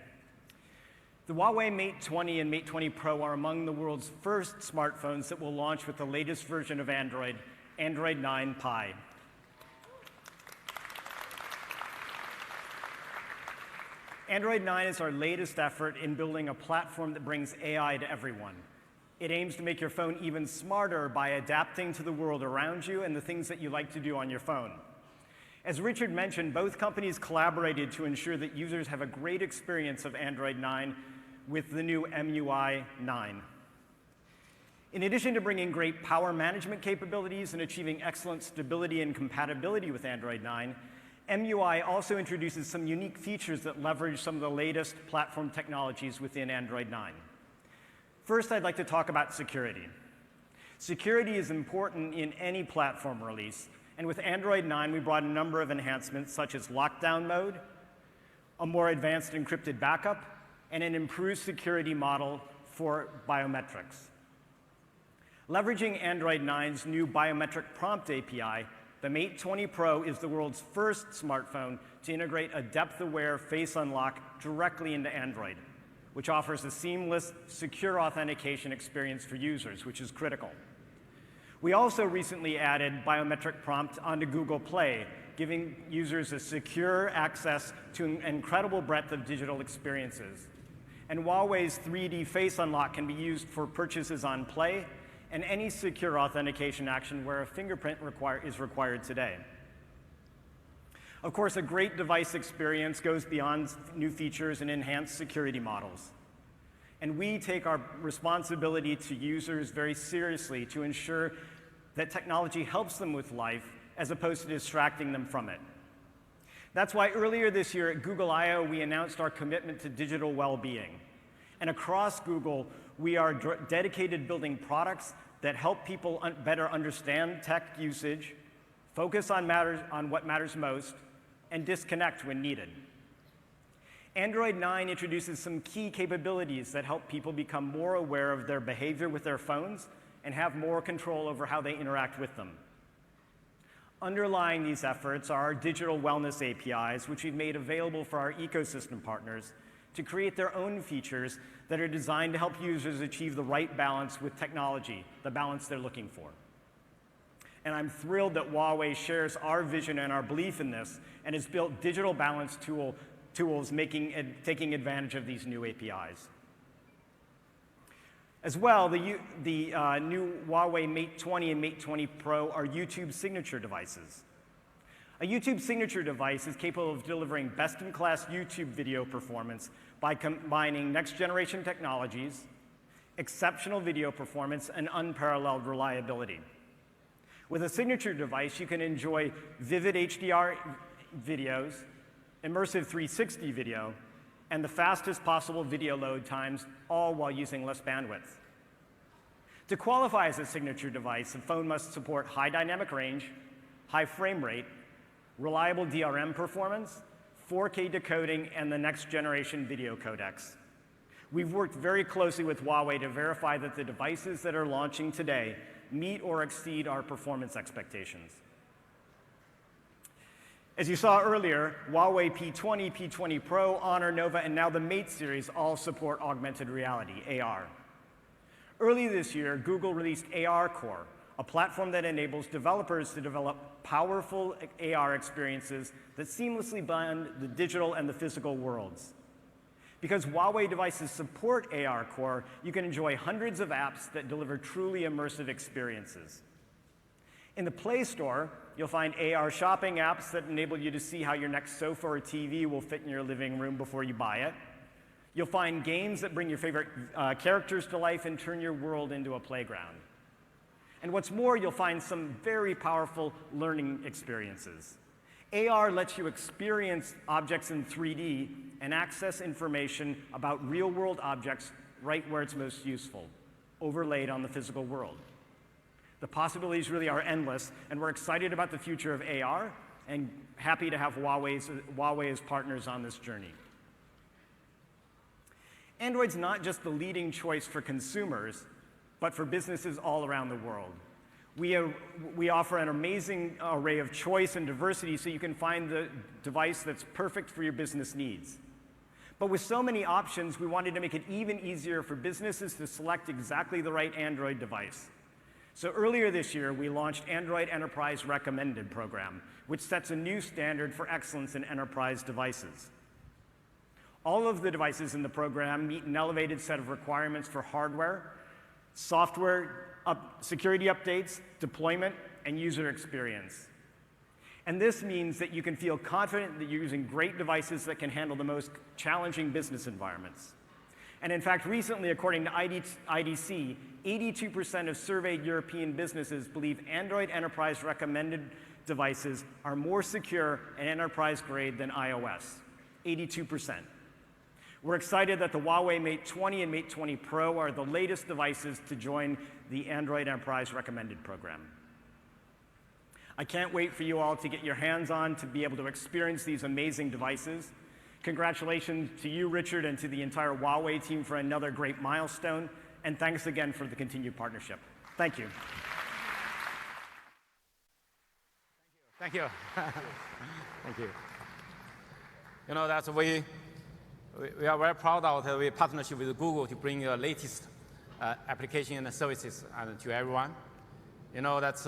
The HUAWEI Mate 20 and Mate 20 Pro are among the world's first smartphones that will launch with the latest version of Android 9 Pie. Android 9 is our latest effort in building a platform that brings AI to everyone. It aims to make your phone even smarter by adapting to the world around you and the things that you like to do on your phone. As Richard mentioned, both companies collaborated to ensure that users have a great experience of Android 9 with the new MUI 9. In addition to bringing great power management capabilities and achieving excellent stability and compatibility with Android 9, MUI also introduces some unique features that leverage some of the latest platform technologies within Android 9. First, I'd like to talk about security. Security is important in any platform release, and with Android 9, we brought a number of enhancements such as lockdown mode, a more advanced encrypted backup, and an improved security model for biometrics. Leveraging Android 9's new biometric prompt API, the Mate 20 Pro is the world's first smartphone to integrate a depth-aware face unlock directly into Android, which offers a seamless, secure authentication experience for users, which is critical. We also recently added biometric prompt onto Google Play, giving users a secure access to an incredible breadth of digital experiences. And Huawei's 3D face unlock can be used for purchases on Play and any secure authentication action where a fingerprint is required today. Of course, a great device experience goes beyond new features and enhanced security models. And we take our responsibility to users very seriously to ensure that technology helps them with life as opposed to distracting them from it. That's why earlier this year at Google I/O, we announced our commitment to digital well-being. And across Google, we are dedicated to building products that help people better understand tech usage, focus on what matters most, and disconnect when needed. Android 9 introduces some key capabilities that help people become more aware of their behavior with their phones and have more control over how they interact with them. Underlying these efforts are our digital wellness APIs, which we've made available for our ecosystem partners to create their own features that are designed to help users achieve the right balance with technology, the balance they're looking for. And I'm thrilled that Huawei shares our vision and our belief in this and has built digital balance tools taking advantage of these new APIs. As well, the new Huawei Mate 20 and Mate 20 Pro are YouTube signature devices. A YouTube signature device is capable of delivering best-in-class YouTube video performance by combining next-generation technologies, exceptional video performance, and unparalleled reliability. With a signature device, you can enjoy vivid HDR videos, immersive 360 video, and the fastest possible video load times, all while using less bandwidth. To qualify as a signature device, the phone must support high dynamic range, high frame rate, reliable DRM performance, 4K decoding, and the next generation video codecs. We've worked very closely with Huawei to verify that the devices that are launching today meet or exceed our performance expectations. As you saw earlier, Huawei P20, P20 Pro, Honor, Nova, and now the Mate series all support augmented reality, AR. Early this year, Google released AR Core, a platform that enables developers to develop powerful AR experiences that seamlessly blend the digital and the physical worlds. Because Huawei devices support AR Core, you can enjoy hundreds of apps that deliver truly immersive experiences. In the Play Store, you'll find AR shopping apps that enable you to see how your next sofa or TV will fit in your living room before you buy it. You'll find games that bring your favorite characters to life and turn your world into a playground. And what's more, you'll find some very powerful learning experiences. AR lets you experience objects in 3D and access information about real-world objects right where it's most useful, overlaid on the physical world. The possibilities really are endless, and we're excited about the future of AR and happy to have Huawei as partners on this journey. Android's not just the leading choice for consumers, but for businesses all around the world. We offer an amazing array of choice and diversity so you can find the device that's perfect for your business needs. But with so many options, we wanted to make it even easier for businesses to select exactly the right Android device. So earlier this year, we launched Android Enterprise Recommended program, which sets a new standard for excellence in enterprise devices. All of the devices in the program meet an elevated set of requirements for hardware, software, security updates, deployment, and user experience. And this means that you can feel confident that you're using great devices that can handle the most challenging business environments. And in fact, recently, according to IDC, 82% of surveyed European businesses believe Android Enterprise recommended devices are more secure and enterprise grade than iOS. 82%. We're excited that the Huawei Mate 20 and Mate 20 Pro are the latest devices to join the Android Enterprise recommended program. I can't wait for you all to get your hands on to be able to experience these amazing devices. Congratulations to you, Richard, and to the entire Huawei team for another great milestone. And thanks again for the continued partnership. Thank you. Thank you. Thank you. You know, that's we are very proud of our partnership with Google to bring the latest application and services to everyone. You know, that's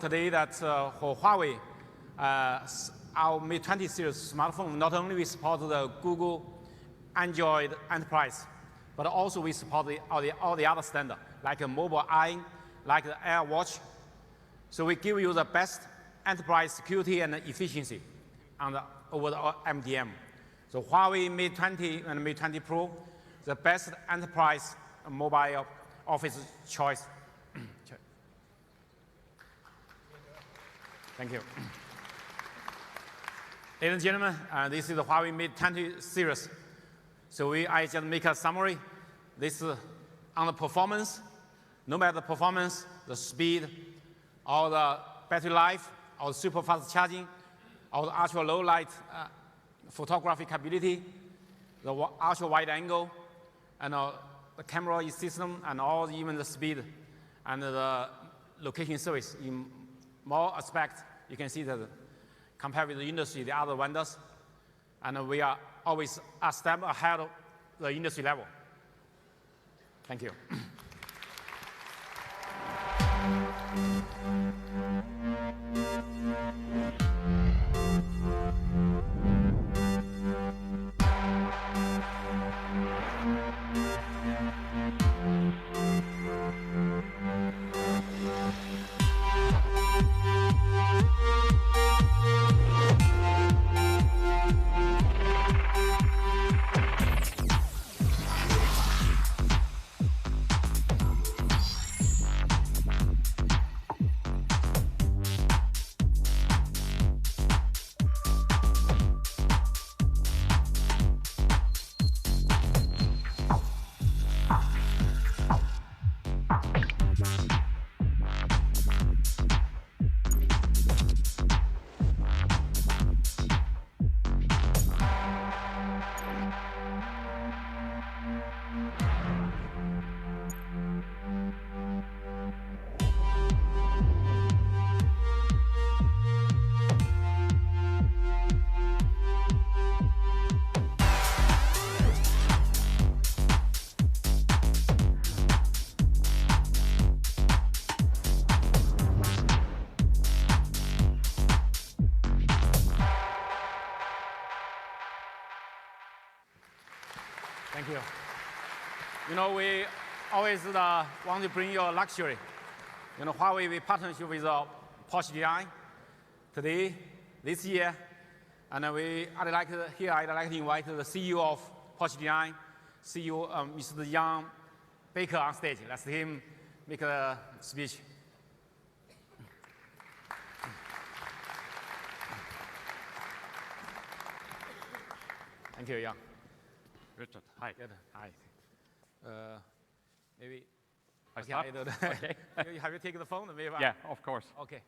today that for Huawei, our Mate 20 series smartphone, not only we support the Google Android Enterprise, but also we support all the other standards, like a mobile eye, like the AirWatch. So we give you the best enterprise security and efficiency over the MDM. So Huawei Mate 20 and Mate 20 Pro, the best enterprise mobile office choice. Thank you. Ladies and gentlemen, this is the Huawei Mate 20 series. So I just make a summary. This on the performance, no matter the performance, the speed, or the battery life, or the super fast charging, or the ultra low light photographic capability, the ultra wide angle, and the camera system, and even the speed and the location service in more aspects. You can see that compared with the industry, the other vendors, and we are always a step ahead of the industry level. Thank you. Thank you. You know, we always want to bring you luxury. You know, Huawei, we partnership with Porsche Design today, this year, and I'd like to invite the CEO of Porsche Design, CEO Mr. Jan Baker on stage. Let's let him make a speech. Thank you, Jan. Richard, hi. Good. Hi. Maybe. I start? Okay. Have you taken the phone? Maybe yeah, of course. Okay.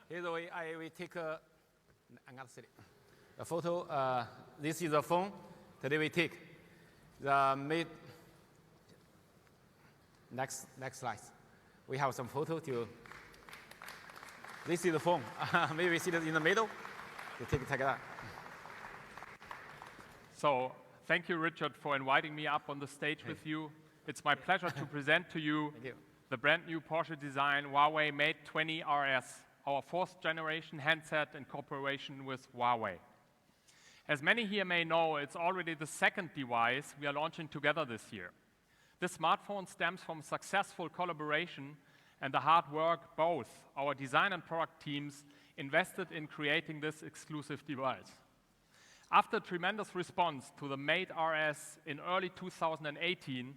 Here's the way we take a photo. This is the phone. Today we take the Mate. Next slide. We have some photo to. This is the phone. Maybe we see it in the middle. We take that. So thank you, Richard, for inviting me up on the stage with you. It's my pleasure to present to you the brand new Porsche design Huawei Mate 20 RS, our 4th generation handset in cooperation with Huawei. As many here may know, it's already the second device we are launching together this year. This smartphone stems from successful collaboration and the hard work both our design and product teams invested in creating this exclusive device. After a tremendous response to the Mate RS in early 2018,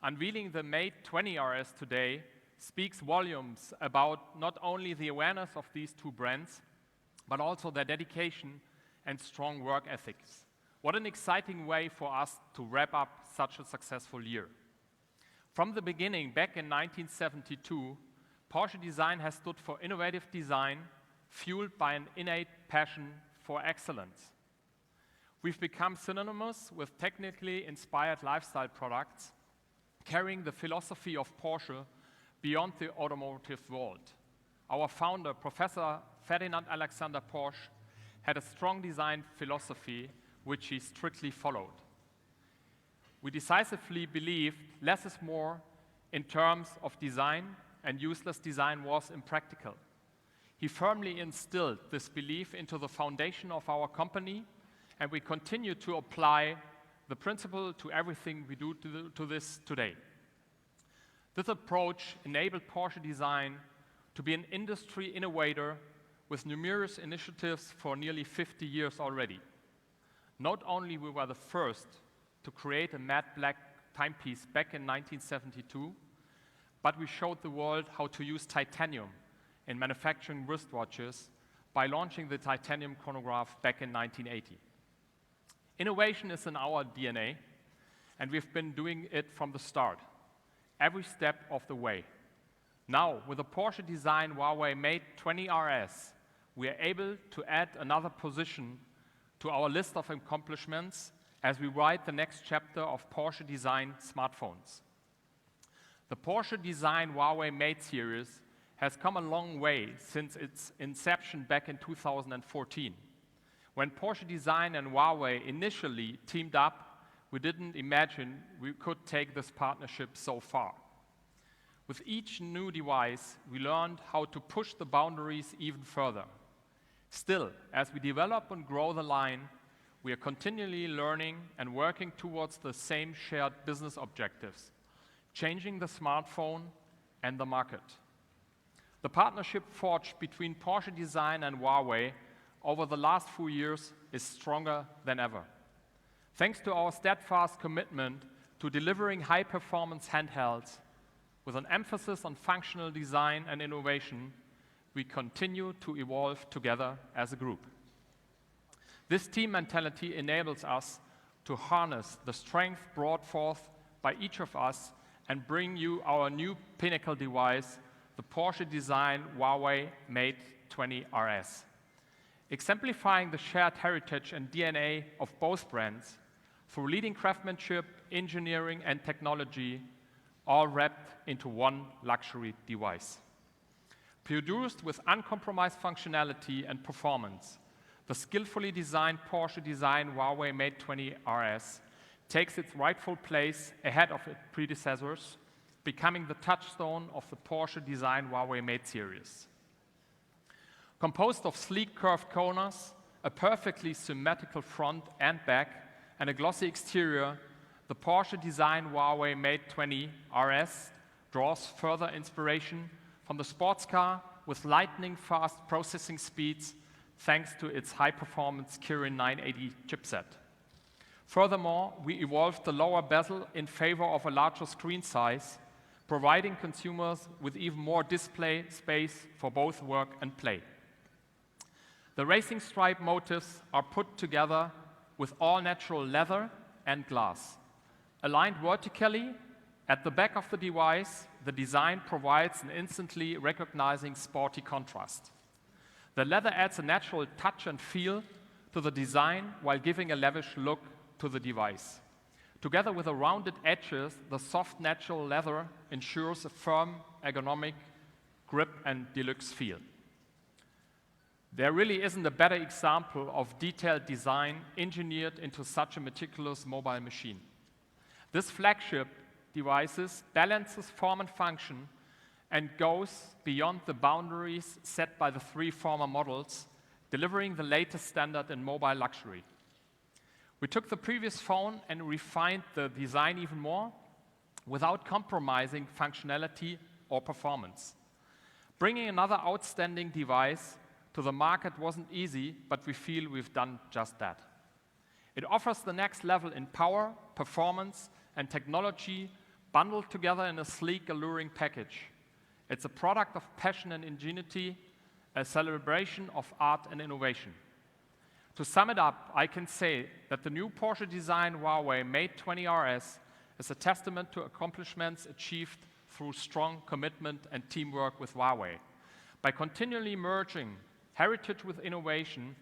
unveiling the Mate 20 RS today speaks volumes about not only the awareness of these two brands, but also their dedication and strong work ethics. What an exciting way for us to wrap up such a successful year. From the beginning, back in 1972, Porsche Design has stood for innovative design, fueled by an innate passion for excellence. We've become synonymous with technically inspired lifestyle products, carrying the philosophy of Porsche beyond the automotive world. Our founder, Professor Ferdinand Alexander Porsche, had a strong design philosophy which he strictly followed. We decisively believed less is more in terms of design, and useless design was impractical. He firmly instilled this belief into the foundation of our company, and we continue to apply the principle to everything we do to this today. This approach enabled Porsche Design to be an industry innovator with numerous initiatives for nearly 50 years already. Not only we were the first to create a matte black timepiece back in 1972, but we showed the world how to use titanium in manufacturing wristwatches by launching the titanium chronograph back in 1980. Innovation is in our DNA, and we've been doing it from the start, every step of the way. Now, with the Porsche Design HUAWEIMate20 RS, we are able to add another position to our list of accomplishments as we write the next chapter of Porsche Design smartphones. The Porsche Design HUAWEIMate series has come a long way since its inception back in 2014. When Porsche Design and Huawei initially teamed up, we didn't imagine we could take this partnership so far. With each new device, we learned how to push the boundaries even further. Still, as we develop and grow the line, we are continually learning and working towards the same shared business objectives, changing the smartphone and the market. The partnership forged between Porsche Design and Huawei over the last few years is stronger than ever. Thanks to our steadfast commitment to delivering high-performance handhelds with an emphasis on functional design and innovation, we continue to evolve together as a group. This team mentality enables us to harness the strength brought forth by each of us and bring you our new pinnacle device, the Porsche Design HUAWEIMate20 RS. Exemplifying the shared heritage and DNA of both brands through leading craftsmanship, engineering, and technology, all wrapped into one luxury device. Produced with uncompromised functionality and performance, the skillfully designed Porsche Design HUAWEIMate20 RS takes its rightful place ahead of its predecessors, becoming the touchstone of the Porsche Design HUAWEIMate series. Composed of sleek curved corners, a perfectly symmetrical front and back, and a glossy exterior, the Porsche Design HUAWEIMate20 RS draws further inspiration from the sports car with lightning-fast processing speeds thanks to its high-performance Kirin 980 chipset. Furthermore, we evolved the lower bezel in favor of a larger screen size, providing consumers with even more display space for both work and play. The racing stripe motifs are put together with all-natural leather and glass. Aligned vertically at the back of the device, the design provides an instantly recognizing sporty contrast. The leather adds a natural touch and feel to the design while giving a lavish look to the device. Together with the rounded edges, the soft natural leather ensures a firm, ergonomic grip and deluxe feel. There really isn't a better example of detailed design engineered into such a meticulous mobile machine. This flagship device balances form and function and goes beyond the boundaries set by the three former models, delivering the latest standard in mobile luxury. We took the previous phone and refined the design even more without compromising functionality or performance. Bringing another outstanding device to the market wasn't easy, but we feel we've done just that. It offers the next level in power, performance, and technology bundled together in a sleek, alluring package. It's a product of passion and ingenuity, a celebration of art and innovation. To sum it up, I can say that the new Porsche-designed Huawei Mate20 RS is a testament to accomplishments achieved through strong commitment and teamwork with Huawei. By continually merging heritage with innovation,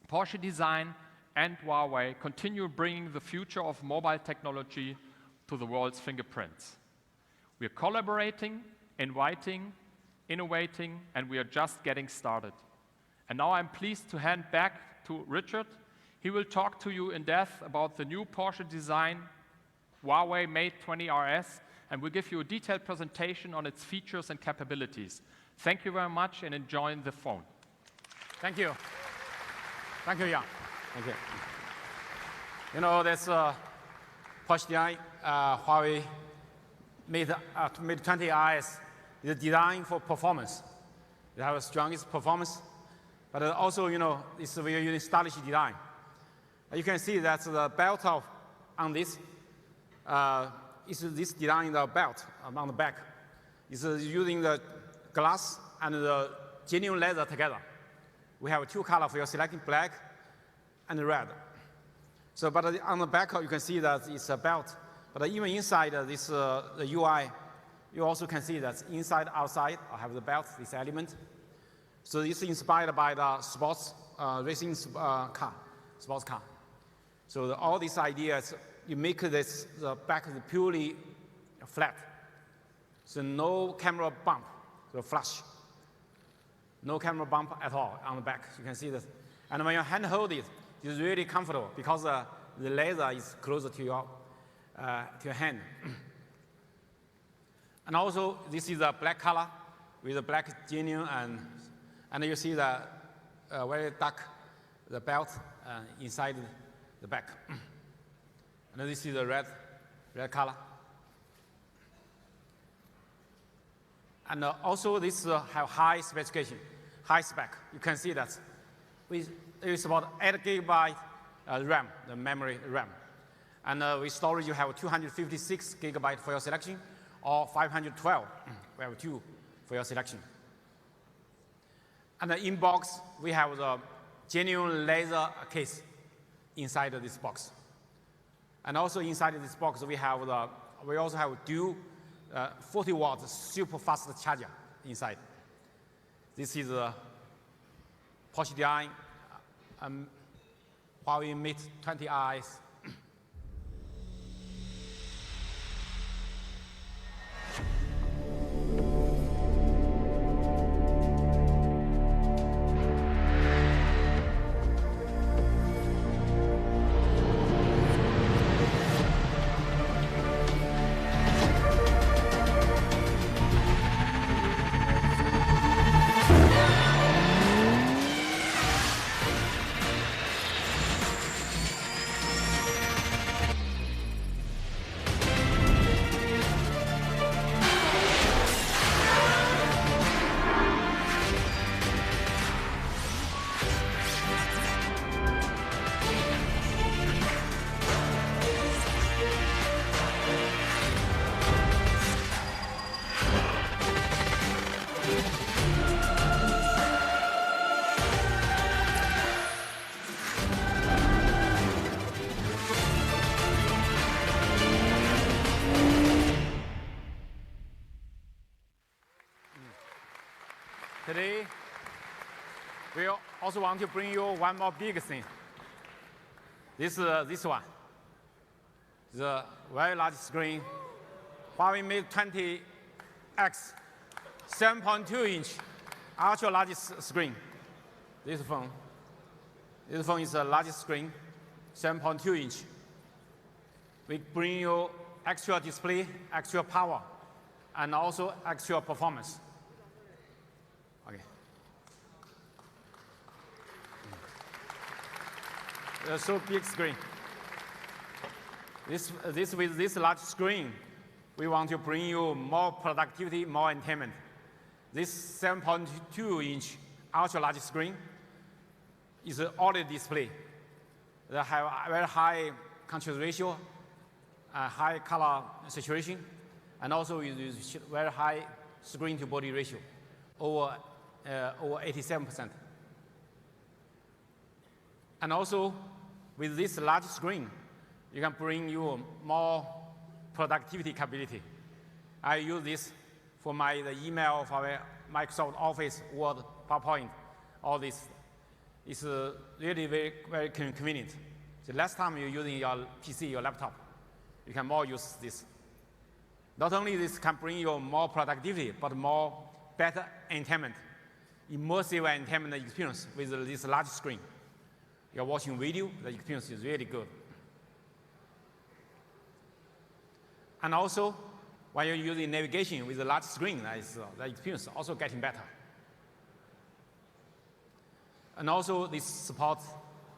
Porsche Design and Huawei continue bringing the future of mobile technology to the world's fingerprints. We are collaborating, inviting, innovating, and we are just getting started. And now I'm pleased to hand back to Richard. He will talk to you in depth about the new Porsche Design Huawei Mate20 RS, and will give you a detailed presentation on its features and capabilities. Thank you very much, and enjoy the phone. Thank you. Thank you, Jan. Thank you. You know, that's Porsche Design Huawei Mate20 RS is designed for performance. It has the strongest performance, but also, you know, it's a very stylish design. You can see that the belt on this is this design the belt on the back. It's using the glass and the genuine leather together. We have two colors for your selecting, black and red. So, but on the back you can see that it's a belt. But even inside this the UI, you also can see that inside, outside, I have the belt, this element. So it's inspired by the sports racing sports car. So all these ideas, you make this the back is purely flat. So no camera bump, so flush. No camera bump at all on the back. You can see this. And when you hand hold it, it's really comfortable because the leather is closer to your hand. And also, this is a black color with a black genuine, and you see the very dark the belt inside the back. And this is the red color. And also, this have high specification, high spec. You can see that it's about 8 GB RAM, the memory RAM. And with storage, you have 256 GB for your selection, or 512. We have 2 for your selection. And in box, we have the genuine laser case inside this box. And also inside this box, we also have dual 40 watts super fast charger inside. This is a Porsche Design Huawei Mate20 RS. Today, we also want to bring you one more big thing. This one, the very large screen, Huawei Mate20 X, 7.2-inch, ultra large screen. This phone is the largest screen, 7.2-inch. We bring you extra display, extra power, and also extra performance. Okay. So big screen. With this large screen, we want to bring you more productivity, more entertainment. This 7.2-inch ultra-large screen is an OLED display that have a very high contrast ratio, high color saturation, and also is very high screen-to-body ratio, over 87%. And also, with this large screen, you can bring you more productivity capability. I use this for the email, for my Microsoft Office, Word, PowerPoint, all this. It's really very convenient. The last time you're using your PC, your laptop, you can more use this. Not only this can bring you more productivity, but better entertainment, immersive entertainment experience with this large screen. You're watching video, the experience is really good. And also, when you're using navigation with a large screen, the experience is also getting better. And also, this supports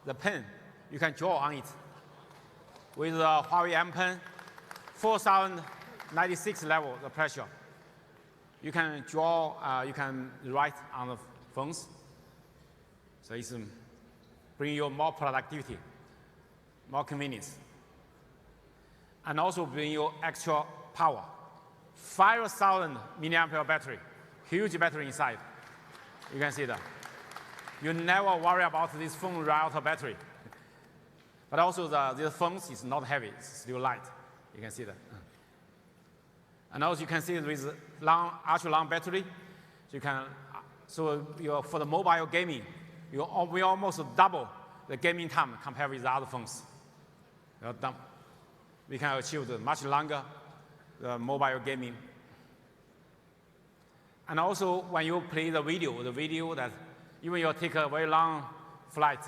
the pen. You can draw on it. With the HUAWEI M Pen, 4096 level, the pressure. You can draw, you can write on the phones. So it's bring you more productivity, more convenience. And also bring you extra power. 5,000 milliampere battery, huge battery inside. You can see that. You never worry about this phone run out of battery. But also the phone is not heavy, it's still light. You can see that. And also you can see with ultra long battery, for the mobile gaming, we almost double the gaming time compared with the other phones. We can achieve the much longer mobile gaming. And also when you play the video that even you take a very long flight,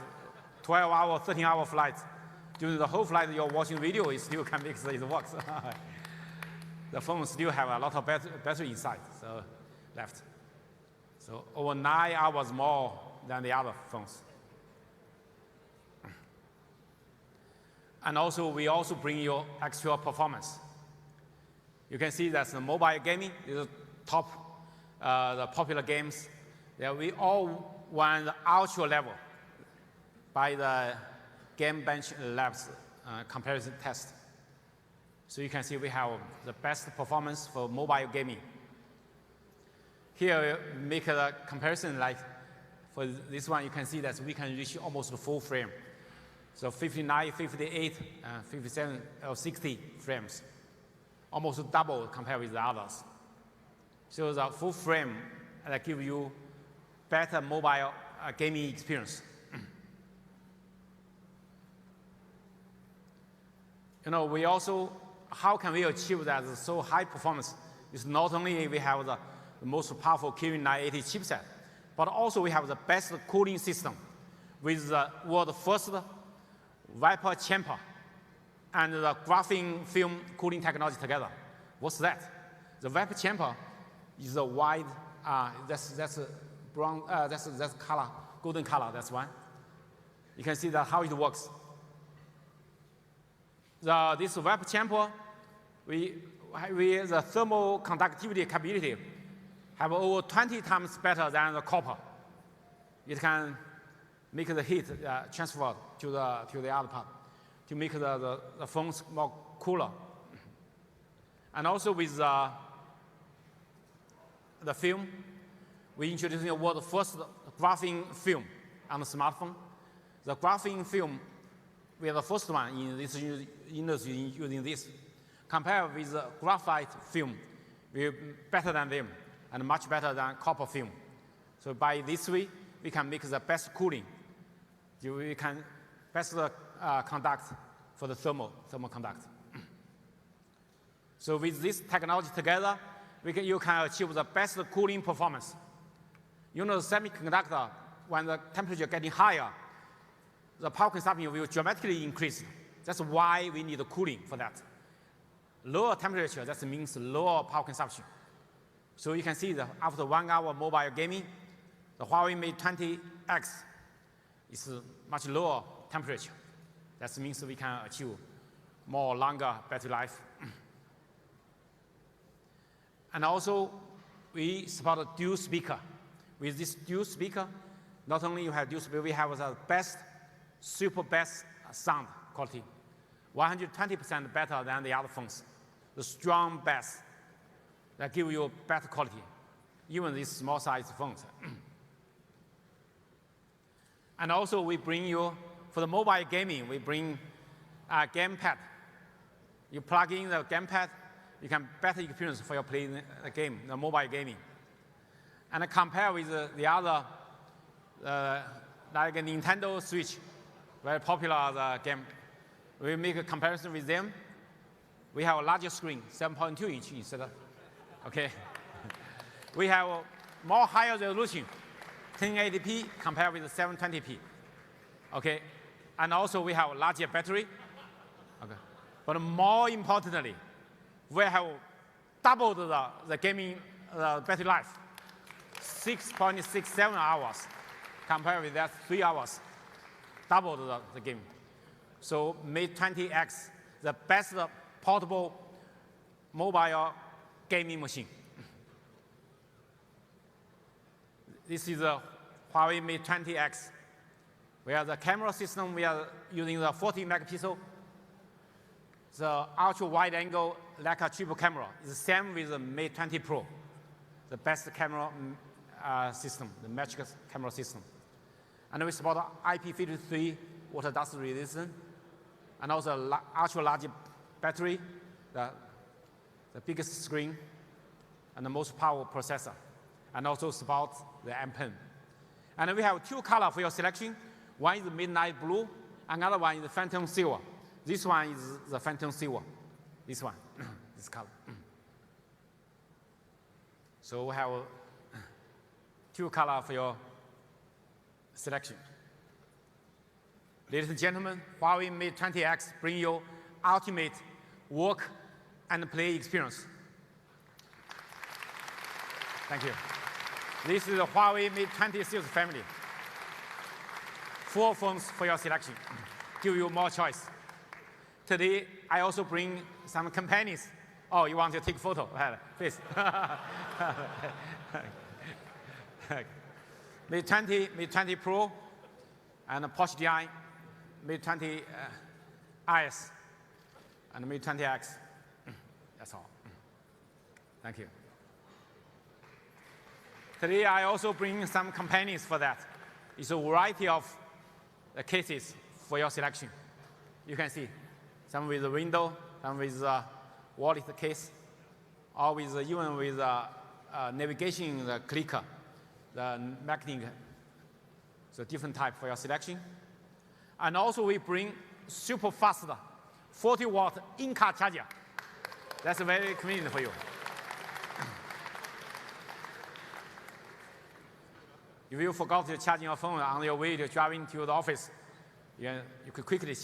12-hour, 13-hour flight, during the whole flight you're watching video, it still can make it works. The phone still have a lot of battery inside, so left. So over 9 hours more than the other phones. And also, we also bring you extra performance. You can see that the mobile gaming is the popular games. We all won the ultra level by the Game Bench Labs comparison test. So you can see we have the best performance for mobile gaming. Here, we make a comparison like for this one, you can see that we can reach almost full frame. So 59, 58, 57, or 60 frames. Almost double compared with the others. So the full frame that gives you better mobile gaming experience. We also, how can we achieve that so high performance? It's not only we have the most powerful Kirin980 chipset, but also we have the best cooling system with the world's first vapor chamber and the graphene film cooling technology together. What's that? The vapor chamber is a wide, that's brown, that's color, golden color, that's one. You can see that how it works. This vapor chamber, the thermal conductivity capability have over 20 times better than the copper. It can make the heat transfer to the other part to make the phones more cooler. And also with the film, we introduced the world's first graphene film on the smartphone. The graphene film, we are the first one in this industry using this. Compared with the graphite film, we're better than them and much better than copper film. So by this way, we can make the best cooling. We can best conduct for the thermal conduct. So with this technology together, you can achieve the best cooling performance. The semiconductor, when the temperature getting higher, the power consumption will dramatically increase. That's why we need cooling for that. Lower temperature, that means lower power consumption. So you can see that after 1 hour mobile gaming, the HUAWEIMate20 X is much lower temperature. That means we can achieve more longer battery life. And also, we support a dual speaker. With this dual speaker, not only you have dual speaker, we have the best, super best sound quality, 120% better than the other phones. The strong bass that give you better quality, even these small size phones. And also we bring you, for the mobile gaming, we bring a gamepad. You plug in the gamepad, you can better experience for your playing the game, the mobile gaming. And compare with the other, like a Nintendo Switch, very popular game. We make a comparison with them. We have a larger screen, 7.2 inch instead of, okay. We have more higher resolution, 1080p compared with 720p, okay. And also we have a larger battery, okay. But more importantly, we have doubled the gaming battery life, 6.67 hours compared with that 3 hours, doubled the game. So Mate 20X, the best portable mobile gaming machine. This is the HUAWEI Mate 20X. We have the camera system, we are using the 40 megapixel. The ultra wide angle Leica triple camera is the same with the Mate 20 Pro, the best camera system, the magic camera system. And we support IP53 water dust resistant, and also ultra large battery, the biggest screen, and the most powerful processor, and also support the M Pen. And we have 2 colors for your selection. One is midnight blue, another one is the phantom silver. This one is the phantom silver. This one, this color. So we have 2 colors for your selection. Ladies and gentlemen, HUAWEI Mate 20X bring you ultimate work and play experience. Thank you. This is the HUAWEI Mate 20 series family. 4 phones for your selection, give you more choice. Today, I also bring some companions. Oh, you want to take a photo? Please. Mate 20, Mate 20 Pro, and Porsche DI, Mate 20 IS, and Mate 20X. That's all. Thank you. Today, I also bring some companions for that. It's a variety of cases for your selection. You can see some with a window, some with a wallet case, or with even with a navigation clicker, the magnetic. So different type for your selection. And also we bring super fast 40-watt in-car charger. That's very convenient for you. If you forgot to charge your phone on your way to driving to the office, you could quickly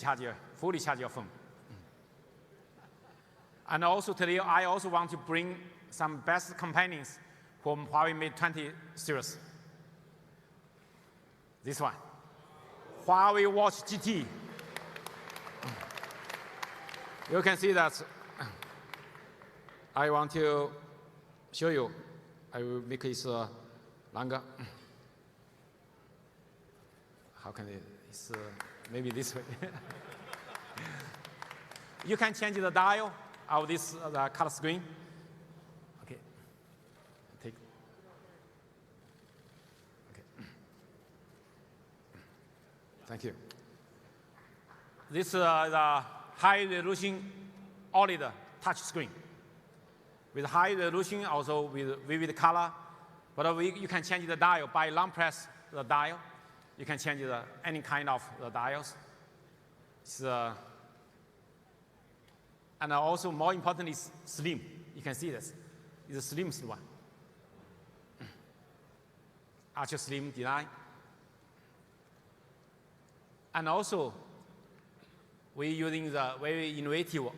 fully charge your phone. And also today, I also want to bring some best companions from HUAWEI Mate 20 series. This one, HUAWEI Watch GT. You can see that I want to show you. I will make it longer. How can it's maybe this way. You can change the dial of this color screen. Okay. Take. Okay. Thank you. This is the high resolution OLED touch screen. With high resolution, also with vivid color, but you can change the dial by long press the dial. You can change any kind of the dials. And also, more importantly, slim. You can see this. It's the slimmest one. Ultra slim design. And also, we're using the very innovative,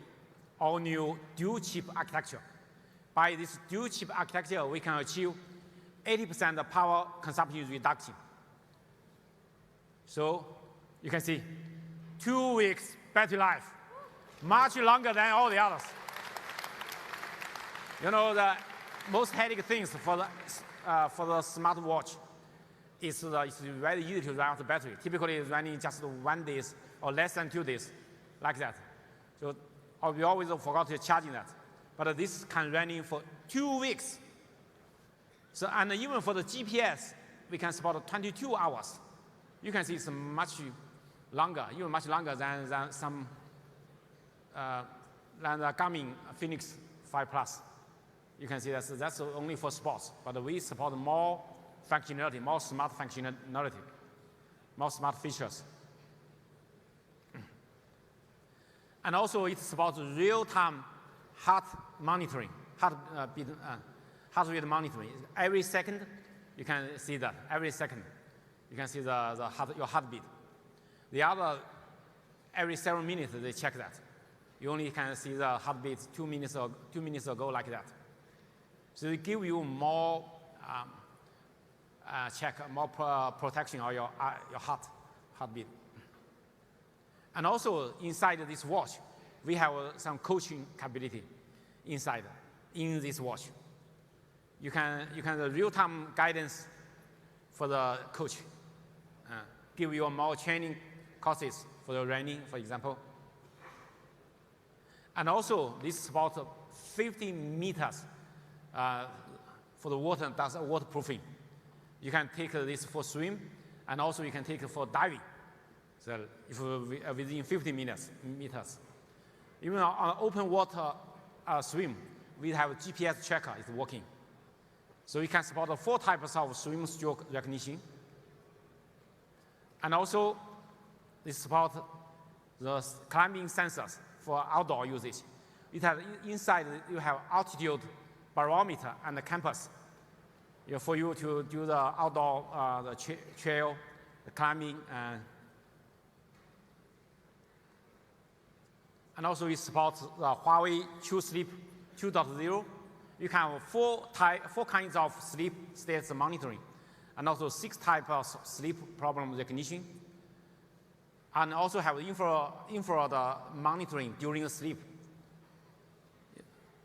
all-new dual-chip architecture. By this dual-chip architecture, we can achieve 80% power consumption reduction. So you can see 2 weeks battery life, much longer than all the others. You know, the most headache things for the smartwatch is it's very easy to run out the battery. Typically, it's running just 1 day or less than 2 days, like that. So we always forgot to charge that. But this can run for 2 weeks. So, and even for the GPS, we can support 22 hours. You can see it's much longer, even much longer than some than the Garmin Phoenix 5 Plus. You can see that's only for sports, but we support more functionality, more smart functionality, more smart features. And also it supports real-time heart monitoring, heart rate monitoring. Every second, you can see that. Every second, you can see your heartbeat. The other, every 7 minutes, they check that. You only can see the heartbeat 2 minutes ago, like that. So they give you more more protection of your heartbeat. And also inside this watch, we have some coaching capability in this watch. You can real-time guidance for the coach, give you more training courses for the running, for example. And also this supports 50 meters for the water, that's waterproofing. You can take this for swim, and also you can take it for diving. So if within 50 meters. Even on open water swim, we have a GPS tracker, it's working. So we can support 4 types of swim stroke recognition. And also, this supports the climbing sensors for outdoor usage. It has inside, you have altitude barometer and the compass for you to do the outdoor the trail, the climbing. And also it supports the HUAWEI True Sleep 2.0. You can have 4 kinds of sleep states monitoring, and also 6 types of sleep problem recognition. And also have infrared monitoring during sleep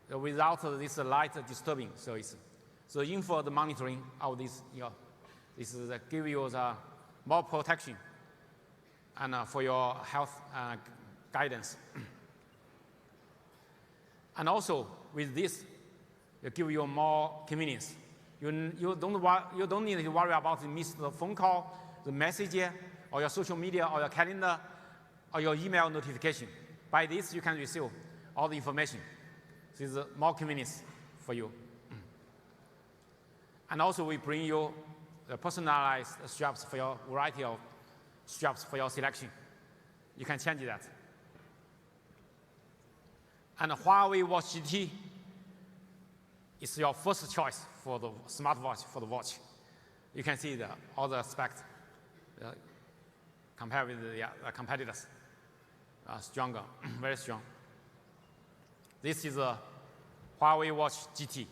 without this light disturbing. So infrared monitoring of this, this is give you the more protection and for your health guidance. And also with this, it give you more convenience. You don't need to worry about missing the phone call, the message, or your social media, or your calendar, or your email notification. By this, you can receive all the information. This is more convenience for you. And also, we bring you the personalized straps for your variety of straps for your selection. You can change that. And the HUAWEI Watch GT is your first choice for the smartwatch, for the watch. You can see all the aspects compared with the competitors. Stronger, very strong. This is a HUAWEI Watch GT.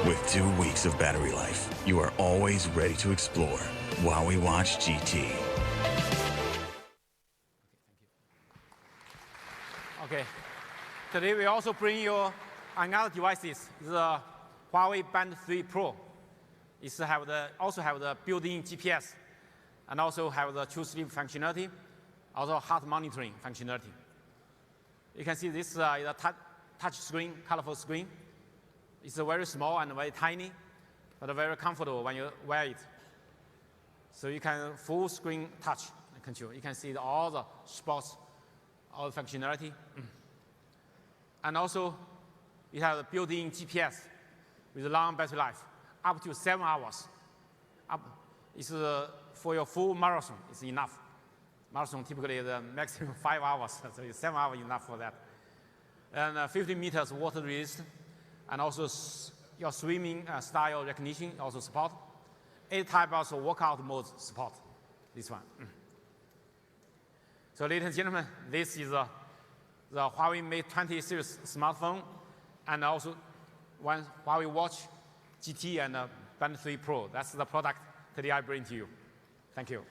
With 2 weeks of battery life, you are always ready to explore. HUAWEI Watch GT. Okay. Today we also bring you another devices. It's the HUAWEI Band 3 Pro. It also have the built-in GPS, and also have the True Sleep functionality, also heart monitoring functionality. You can see this is a touch screen, colorful screen. It's very small and very tiny, but very comfortable when you wear it. So you can full screen touch control. You can see all the sports, all the functionality. And also, it has a built-in GPS with a long battery life, up to 7 hours. It's for your full marathon, it's enough. Marathon typically is maximum 5 hours, so 7 hours enough for that. And 50 meters water resistant, and also your swimming style recognition also support. 8 types of workout modes support this one. So ladies and gentlemen, this is the Huawei Mate 20 series smartphone, and also one Huawei Watch GT and Band 3 Pro. That's the product today I bring to you. Thank you.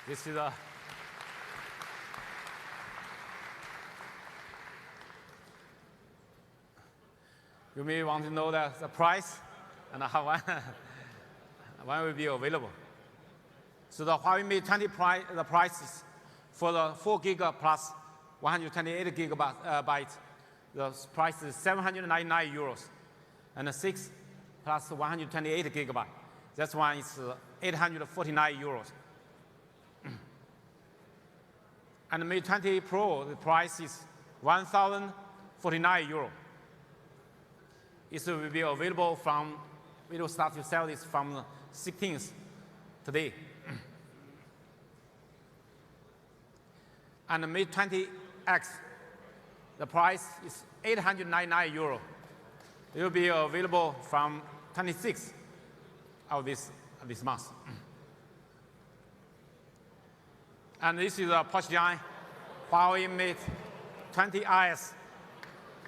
This is you may want to know the price and how when will be available. So the Huawei Mate 20 the price is for the 4 gig plus 128 gigabyte. The price is 799 euros, and the 6 plus 128 gigabyte. That one is 849 euros. And the Mate 20 Pro, the price is 1,049 euro. It will be available from, we will start to sell this from the 16th today. And the Mate 20X, the price is 899 euro. It will be available from 26th of this month. And this is a Porsche design Huawei Mate 20 IS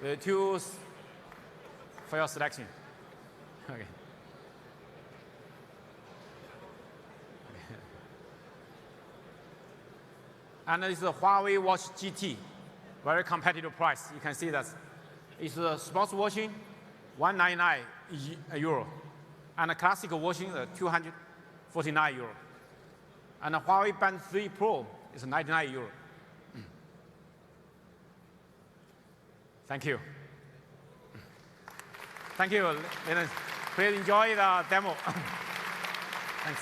with tools for your selection. Okay. And this is a Huawei Watch GT, very competitive price. You can see that it's a sports watching, 199 euro, and a classic watching, 249 euro. And the Huawei Band 3 Pro is 99 euro. Thank you. Thank you. Please enjoy the demo. Thanks.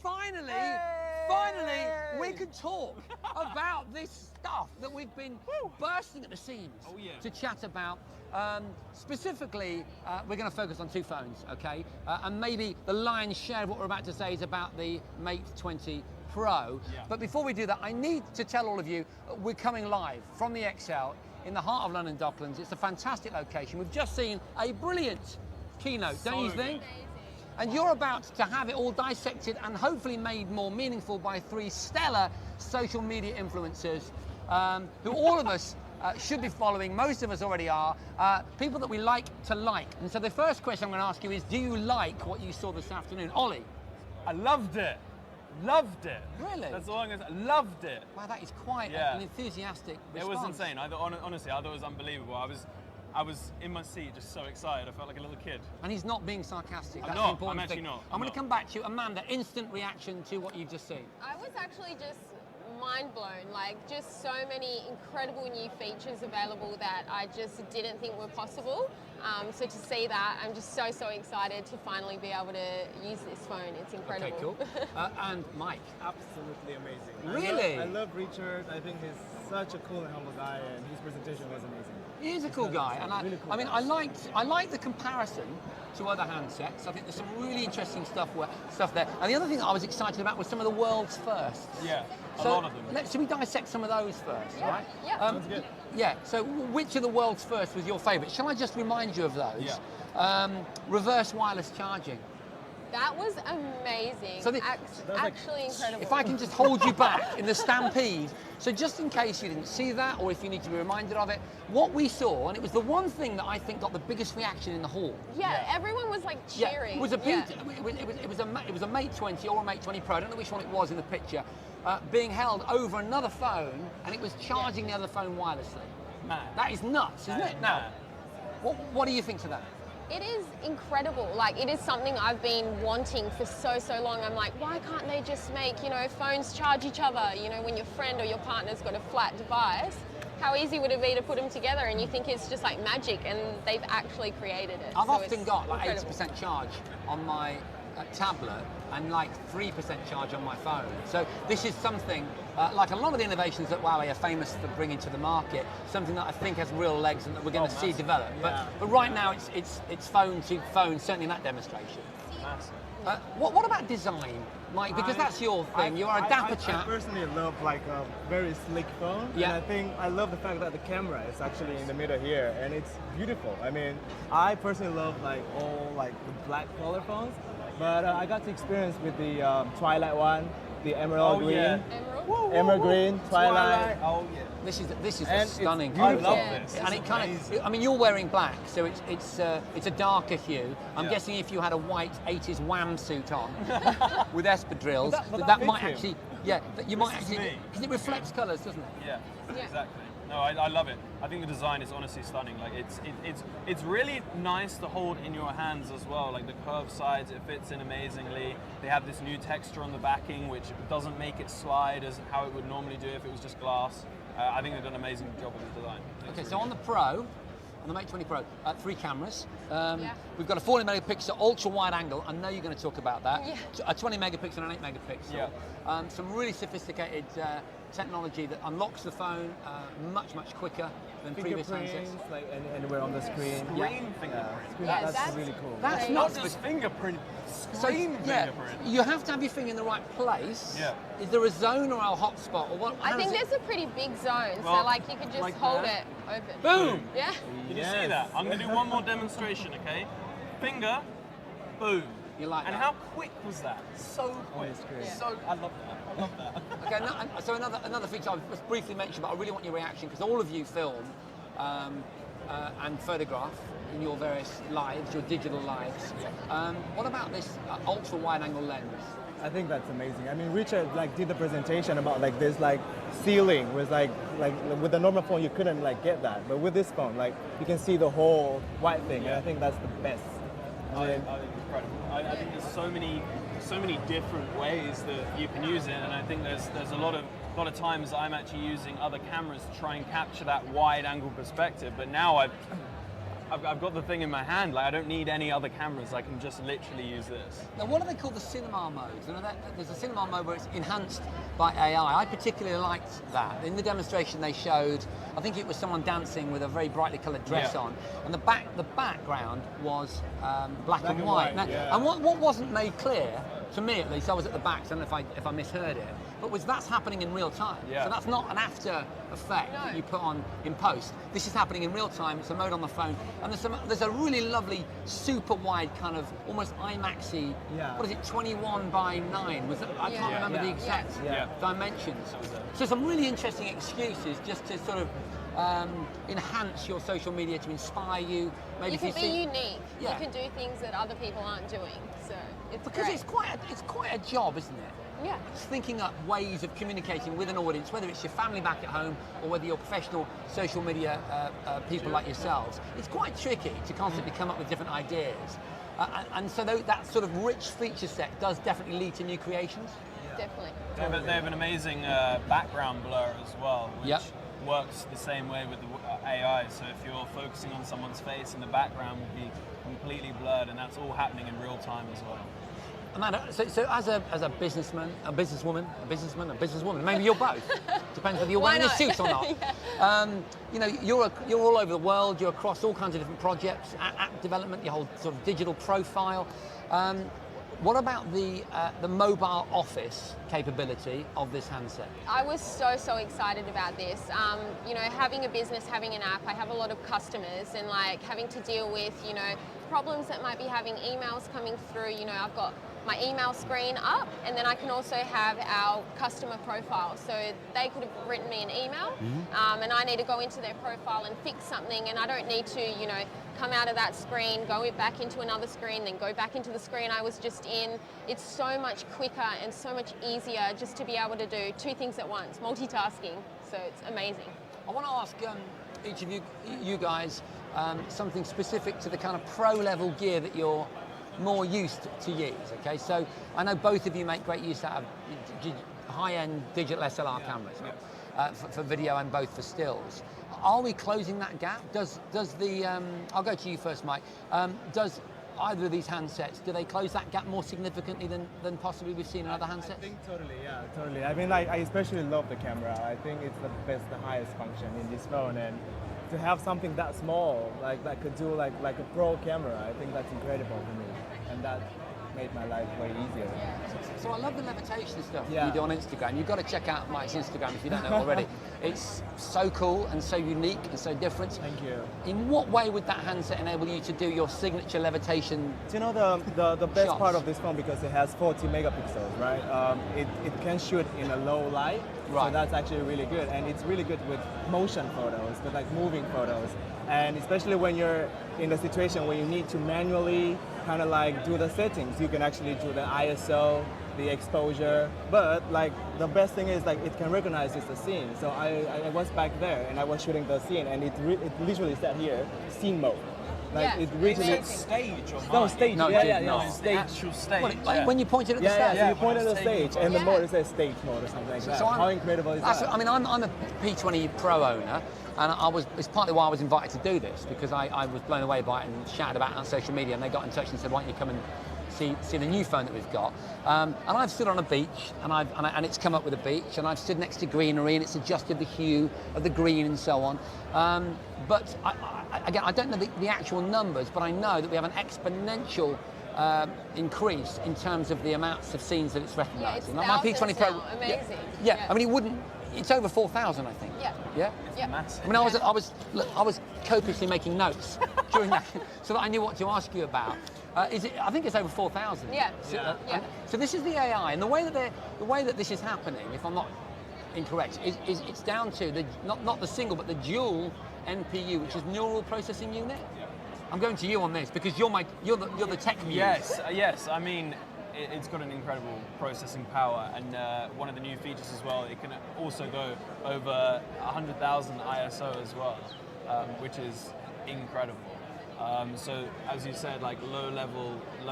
finally, we can talk about this stuff that we've been bursting at the seams to chat about. Specifically, we're going to focus on 2 phones, okay? And maybe the lion's share of what we're about to say is about the Mate 20 Pro. But before we do that, I need to tell all of you, we're coming live from the XL in the heart of London Docklands. It's a fantastic location. We've just seen a brilliant keynote, don't you think? And you're about to have it all dissected and hopefully made more meaningful by 3 stellar social media influencers who all of us should be following. Most of us already are. People that we like to like. And so the first question I'm going to ask you is, do you like what you saw this afternoon? Ollie? I loved it. Loved it. Really? That's all I'm going to say. Loved it. Wow, that is quite an enthusiastic response. It was insane. Honestly, I thought it was unbelievable. I was in my seat, just so excited. I felt like a little kid. And he's not being sarcastic. I'm That's not. the important I'm actually thing. not. I'm going to come back to you. Amanda, instant reaction to what you've just seen. I was actually just mind blown. Like, just so many incredible new features available that I just didn't think were possible. So to see that, I'm just so excited to finally be able to use this phone. It's incredible. Okay, cool. And Mike? Absolutely amazing. Really? I love Richard. I think he's such a cool and humble guy, and his presentation was amazing. He is a cool guy, and really cool I mean, guy. I like the comparison to other handsets. I think there's some really interesting stuff there. And the other thing that I was excited about was some of the world's firsts. Yeah, a So lot of them. should we dissect some of those first, Yeah. right? Yeah. Sounds good. Yeah, so which of the world's first was your favourite? Shall I just remind you of those? Yeah. Reverse wireless charging. That was amazing. So Actually incredible. If I can just hold you back in the stampede, so just in case you didn't see that, or if you need to be reminded of it, what we saw, and it was the one thing that I think got the biggest reaction in the hall. Yeah, everyone was like cheering. It was a Mate 20 or a Mate 20 Pro. I don't know which one it was in the picture, being held over another phone, and it was charging the other phone wirelessly. Mad. That is nuts, isn't it? Now, what do you think to that? It is incredible. Like, it is something I've been wanting for so long. I'm like, why can't they just make, phones charge each other? When your friend or your partner's got a flat device, how easy would it be to put them together? And you think it's just like magic, and they've actually created it. I've So often it's got like incredible. 80% charge on my tablet and like 3% charge on my phone. So this is something, like a lot of the innovations that Huawei are famous for bringing to the market, something that I think has real legs and that we're going to see develop. Yeah. But right now it's phone to phone, certainly in that demonstration. What about design, Mike? Because that's your thing. You are a dapper I chap. personally love like a very slick phone. Yeah. And I love the fact that the camera is actually in the middle here, and it's beautiful. I mean, I personally love like all like the black color phones, but I got to experience with the Twilight one, the Emerald Green. Yeah. Emerald Green, Twilight. Oh yeah. This is And stunning. it's beautiful. I love this. And it kind of, I mean, you're wearing black, so it's a darker hue. I'm guessing if you had a white 80s Wham suit on with espadrilles, But that that might fits you. actually, that you might This is actually, me. because it reflects colours, doesn't it? Yeah, Yeah. exactly. No, I love it. I think the design is honestly stunning. Like it's really nice to hold in your hands as well. Like the curved sides, it fits in amazingly. They have this new texture on the backing, which doesn't make it slide as how it would normally do if it was just glass. I think they've done an amazing job with the design. Okay, so on the Pro, on the Mate 20 Pro, 3 cameras. We've got a 40 megapixel ultra wide angle. I know you're going to talk about that. Yeah. A 20 megapixel and an 8 megapixel. Yeah. Some really sophisticated technology that unlocks the phone much quicker than previous handsets. Fingerprints, like anywhere on the screen. Screen fingerprint. Yeah, That's really cool. That's Great. not Not just fingerprint. So, Screen yeah, fingerprint. you have to have your finger in the right place. Yeah. Is there a zone or a hotspot or what? I how think does it- there's a pretty big zone, so Well, like you could just like hold that. it open. Boom! Yeah. Can you see that? I'm going to do one more demonstration, okay? Finger, boom. You like And that? how quick was that? So quick. it's great. Yeah. So I love that. I love that. Okay, so another feature I've just briefly mentioned, but I really want your reaction because all of you film and photograph in your various lives, your digital lives. What about this ultra wide angle lens? I think that's amazing. I mean, Richard did the presentation about this ceiling was like with the normal phone you couldn't get that, but with this phone you can see the whole white thing, and I think that's the best. I think it's incredible. I think there's so many different ways that you can use it, and I think there's a lot of times that I'm actually using other cameras to try and capture that wide angle perspective. But now I've got the thing in my hand. Like I don't need any other cameras. I can just literally use this. Now, what do they call the cinema modes? You know, there's a cinema mode where it's enhanced by AI. I particularly liked that. In the demonstration they showed, I think it was someone dancing with a very brightly coloured dress on, and the background was black and white. Now, and what wasn't made clear, to me at least, I was at the back, so I don't know if I misheard it, but was that's happening in real time. So that's not an after effect that you put on in post. This is happening in real time. It's a mode on the phone, and there's a really lovely super wide kind of almost IMAX-y. What is it? 21 by 9. Was it? I can't remember the exact dimensions. So some really interesting excuses just to sort of enhance your social media to inspire you. Maybe You can be unique. Yeah. You can do things that other people aren't doing. So it's because great. it's quite a job, isn't it? Yeah. It's thinking up ways of communicating with an audience, whether it's your family back at home or whether you're professional social media people like yourselves. It's quite tricky to constantly come up with different ideas. And so that sort of rich feature set does definitely lead to new creations. Definitely. They have an amazing background blur as well, which works the same way with the AI. So if you're focusing on someone's face, in the background will be completely blurred, and that's all happening in real time as well. Amanda, so as a businessman, a businesswoman, maybe you're both. Depends whether you're wearing a suit or not. You know, you're all over the world. You're across all kinds of different projects, app development, your whole sort of digital profile. What about the mobile office capability of this handset? I was so excited about this. You know, having a business, having an app, I have a lot of customers, and like having to deal with, you know, problems that might be having emails coming through. You know, I've got my email screen up, and then I can also have our customer profile. So they could have written me an email, and I need to go into their profile and fix something, and I don't need to, you know, come out of that screen, go back into another screen, then go back into the screen I was just in. It's so much quicker and so much easier just to be able to do two things at once, multitasking. So it's amazing. I want to ask each of you guys something specific to the kind of pro-level gear that you're more used to use. Okay, so I know both of you make great use out of high-end digital SLR cameras for video and both for stills. Are we closing that gap? Does the I'll go to you first, Mike. Does either of these handsets, do they close that gap more significantly than possibly we've seen in other handsets? I think totally, yeah, totally. I mean, I especially love the camera. I think it's the highest function in this phone, and to have something that small, like that could do like a pro camera, I think that's incredible for me, and that made my life way easier. So I love the levitation stuff you do on Instagram. You've got to check out Mike's Instagram if you don't know already. It's so cool and so unique and so different. Thank you. In what way would that handset enable you to do your signature levitation? Do you know the best part of this phone, because it has 40 megapixels, right? It can shoot in a low light, so that's actually really good, and it's really good with motion photos, with like moving photos, and especially when you're in a situation where you need to manually kind of like do the settings, you can actually do the ISO, the exposure, but like the best thing is like it can recognize it's a scene. So I was back there and I was shooting the scene, and it literally said here, scene mode. Like it literally stage or no stage. No, yeah, stage. The actual stage. Like when you pointed at the stage. So you pointed at the stage, and the mode it says stage mode or something like that. How incredible is that? I mean, I'm a P20 Pro owner, and it's partly why I was invited to do this, because I was blown away by it and shouted about it on social media, and they got in touch and said, why don't you come and see the new phone that we've got. And I've stood on a beach, and it's come up with a beach, and I've stood next to greenery, and it's adjusted the hue of the green and so on. But again, I don't know the actual numbers, but I know that we have an exponential increase in terms of the amounts of scenes that it's recognising. Yeah, like my P20 Pro, amazing. Yeah, I mean, it's over 4,000, I think. Yeah. Yeah. Massive. I mean, I was copiously making notes during that, so that I knew what to ask you about. I think it's over 4,000. Yeah. So this is the AI, and the way that this is happening, if I'm not incorrect, is it's down to not the single but the dual NPU, which is neural processing unit. I'm going to you on this because you're the tech muse. Yes. I mean, it's got an incredible processing power, and one of the new features as well, it can also go over 100,000 ISO as well, which is incredible. So as you said, like low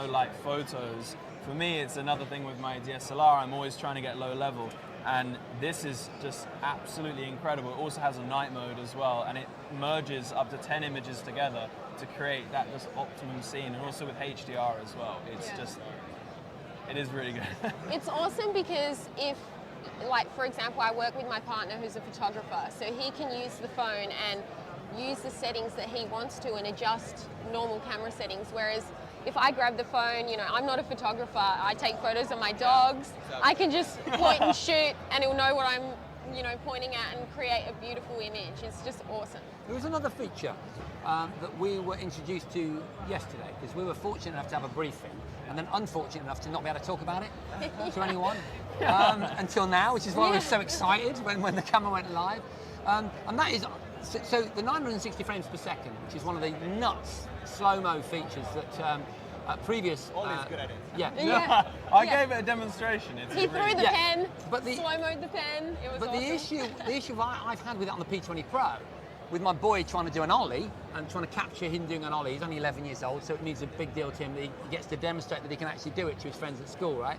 light photos, for me it's another thing with my DSLR, I'm always trying to get low level. And this is just absolutely incredible. It also has a night mode as well, and it merges up to 10 images together to create that just optimum scene, and also with HDR as well. It's just, it is really good. It's awesome because if, like for example, I work with my partner who's a photographer, so he can use the phone and use the settings that he wants to and adjust normal camera settings, whereas if I grab the phone, you know, I'm not a photographer, I take photos of my dogs, I can just point and shoot and it'll know what I'm, you know, pointing at and create a beautiful image. It's just awesome. There was another feature that we were introduced to yesterday, because we were fortunate enough to have a briefing and then unfortunate enough to not be able to talk about it to anyone until now, which is why we were so excited when the camera went live. And that is, so the 960 frames per second, which is one of the nuts slow-mo features that previous... Ollie's good at it. Yeah. I gave it a demonstration. He threw the pen, but slow-moed the pen, it was But awesome. the issue I've had with it on the P20 Pro, with my boy trying to do an ollie and trying to capture him doing an ollie, he's only 11 years old, so it means a big deal to him that he gets to demonstrate that he can actually do it to his friends at school, right?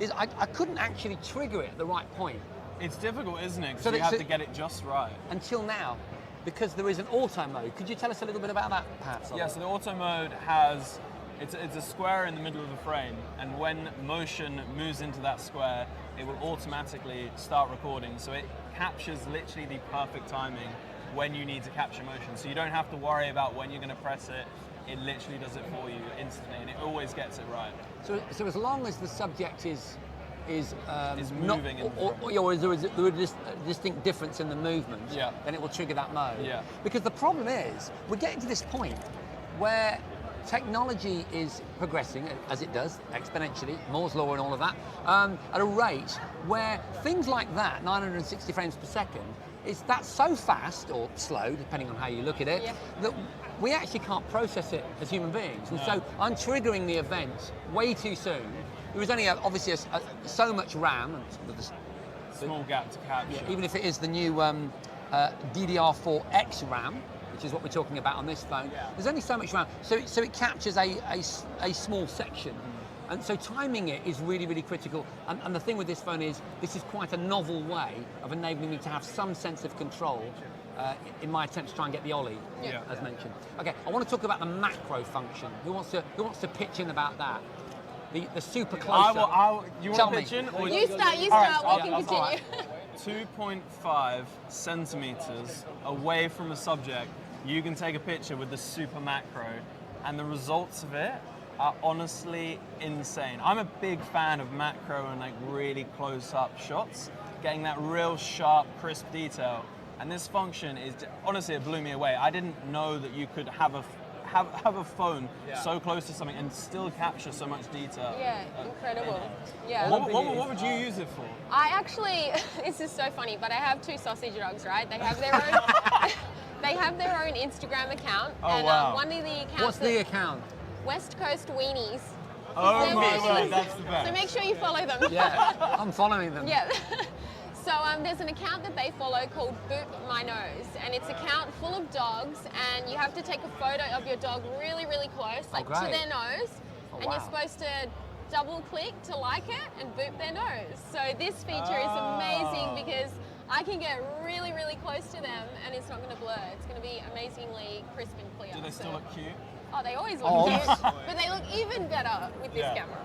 Is I couldn't actually trigger it at the right point. It's difficult, isn't it? Because So you that- have so- to get it just right. Until now, because there is an auto mode. Could you tell us a little bit about that, perhaps? Yeah, so the auto mode has, it's a square in the middle of the frame, and when motion moves into that square, it will automatically start recording. So it captures literally the perfect timing when you need to capture motion. So you don't have to worry about when you're going to press it. It literally does it for you instantly, and it always gets it right. So as long as the subject is moving or there is a distinct difference in the movement, then it will trigger that mode. Yeah. Because the problem is, we're getting to this point where technology is progressing, as it does, exponentially, Moore's law and all of that, at a rate where things like that, 960 frames per second, that's so fast, or slow, depending on how you look at it, that we actually can't process it as human beings. And so I'm triggering the event way too soon. There was only obviously so much RAM. Small gap to capture. Yeah, even if it is the new DDR4X RAM, which is what we're talking about on this phone, there's only so much RAM. So it captures a small section. And so timing it is really, really critical. And the thing with this phone is, this is quite a novel way of enabling me to have some sense of control in my attempt to try and get the ollie, as mentioned. Okay, I want to talk about the macro function. Who wants to pitch in about that? The super close-up. You want to pitch in? Or you start, we can continue. 2.5 centimeters away from a subject, you can take a picture with the super macro, and the results of it are honestly insane. I'm a big fan of macro and like really close-up shots, getting that real sharp, crisp detail. And this function is, honestly, it blew me away. I didn't know that you could have a phone so close to something and still capture so much detail. Yeah, incredible. Yeah. What would you use it for? I actually, this is so funny, but I have two sausage dogs, right? They have their own, they have their own Instagram account. Oh, and wow. one of the accounts. What's the account? West Coast Weenies. Oh my God, that's the best. So make sure you follow them. Yeah, I'm following them. Yeah. So there's an account that they follow called Boop My Nose, and it's an account full of dogs, and you have to take a photo of your dog really, really close, like to their nose, and you're supposed to double click to like it and boop their nose. So this feature is amazing because I can get really, really close to them and it's not going to blur. It's going to be amazingly crisp and clear. Do they still look cute? Oh, they always look cute, but they look even better with this camera.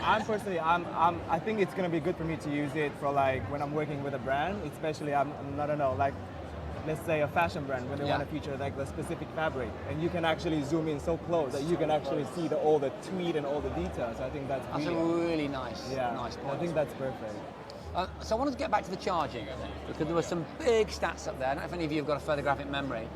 I'm personally, I think it's gonna be good for me to use it for like when I'm working with a brand, especially I don't know, like let's say a fashion brand when they want to feature like the specific fabric, and you can actually zoom in so close that you can actually see all the tweed and all the details. I think that's a really nice point. I think that's perfect. So I wanted to get back to the charging, because there were some big stats up there. I don't know if any of you have got a photographic memory,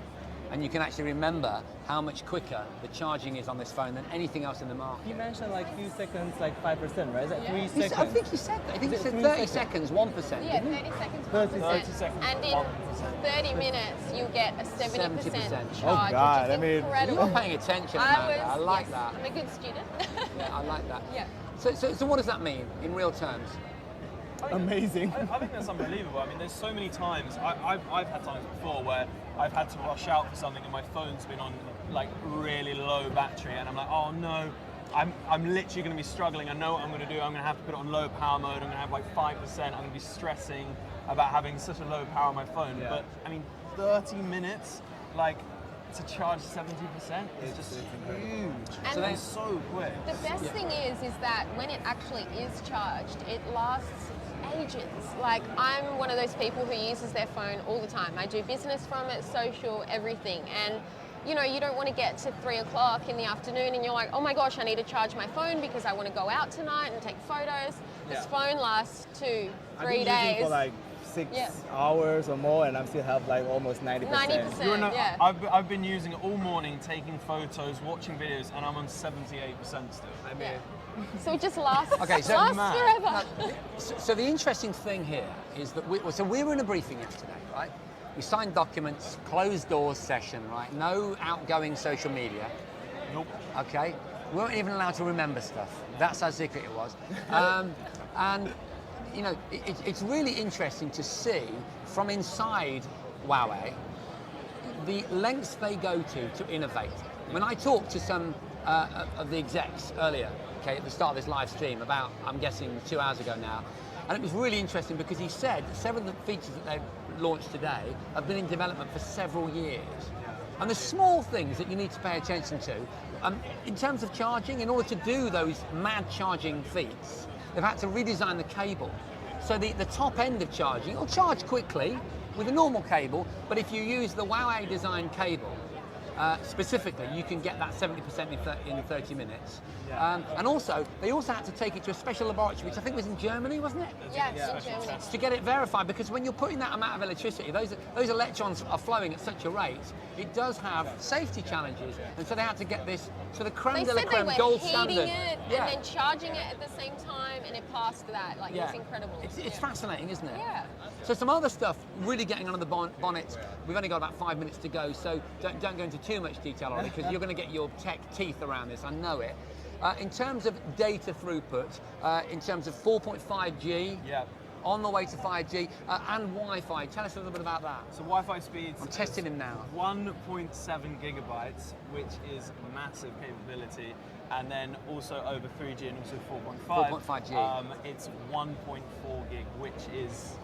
and you can actually remember how much quicker the charging is on this phone than anything else in the market. You mentioned like a few seconds, like 5%, right? Is that 3 seconds? I think he said that. I think he said 30 seconds, 1%. Yeah, 30 seconds, 1%. And in 30 minutes, you get a 70% charge, oh God, which is incredible. You're paying attention, Amanda. I like that. I'm a good student. Yeah, I like that. Yeah. So what does that mean in real terms? Amazing. I think that's unbelievable. I mean, there's so many times, I've had times before where I've had to rush out for something and my phone's been on like really low battery and I'm like, oh no, I'm literally going to be struggling. I know what I'm going to do. I'm going to have to put it on low power mode. I'm going to have like 5%. I'm going to be stressing about having such a low power on my phone. Yeah. But I mean, 30 minutes, like, to charge 70% is just huge. And So that's so quick. The best thing is that when it actually is charged, it lasts ages. Like, I'm one of those people who uses their phone all the time. I do business from it, social, everything. And you know, you don't want to get to 3 o'clock in the afternoon and you're like, oh my gosh, I need to charge my phone because I want to go out tonight and take photos. This phone lasts 2-3 I've been using days. for like 6 hours or more, and I'm still have like almost 90%. 90%, yeah. I've been using it all morning, taking photos, watching videos, and I'm on 78% still. I mean, So it just lasts, Okay, so lasts forever. So the interesting thing here is that we were in a briefing yesterday, right? We signed documents, closed doors session, right? No outgoing social media. Nope. Okay. We weren't even allowed to remember stuff. That's how secret it was. And you know, it's really interesting to see from inside Huawei the lengths they go to innovate. When I talked to some of the execs earlier, okay, at the start of this live stream, about, I'm guessing, 2 hours ago now, and it was really interesting because he said several of the features that they've launched today have been in development for several years. And the small things that you need to pay attention to, in terms of charging, in order to do those mad charging feats, they've had to redesign the cable. So the top end of charging, it'll charge quickly with a normal cable, but if you use the Huawei design cable, specifically, you can get that 70% in 30 minutes. And also, they also had to take it to a special laboratory, which I think was in Germany, wasn't it? Yes, in Germany. To get it verified, because when you're putting that amount of electricity, those electrons are flowing at such a rate, it does have safety challenges. And so they had to get this sort of creme They de la said creme they were gold heating standard. it and then charging it at the same time, and it passed that. Like, it's incredible. It's fascinating, isn't it? Yeah. So some other stuff really getting under the bonnet. We've only got about 5 minutes to go, so don't go into too much detail on it, because you're going to get your tech teeth around this. I know it. In terms of data throughput, in terms of 4.5G, on the way to 5G, and Wi-Fi. Tell us a little bit about that. So Wi-Fi speeds. I'm testing him now. 1.7 gigabytes, which is massive capability, and then also over 3G and also 4.5. 4.5G. It's 1.4 gig, which is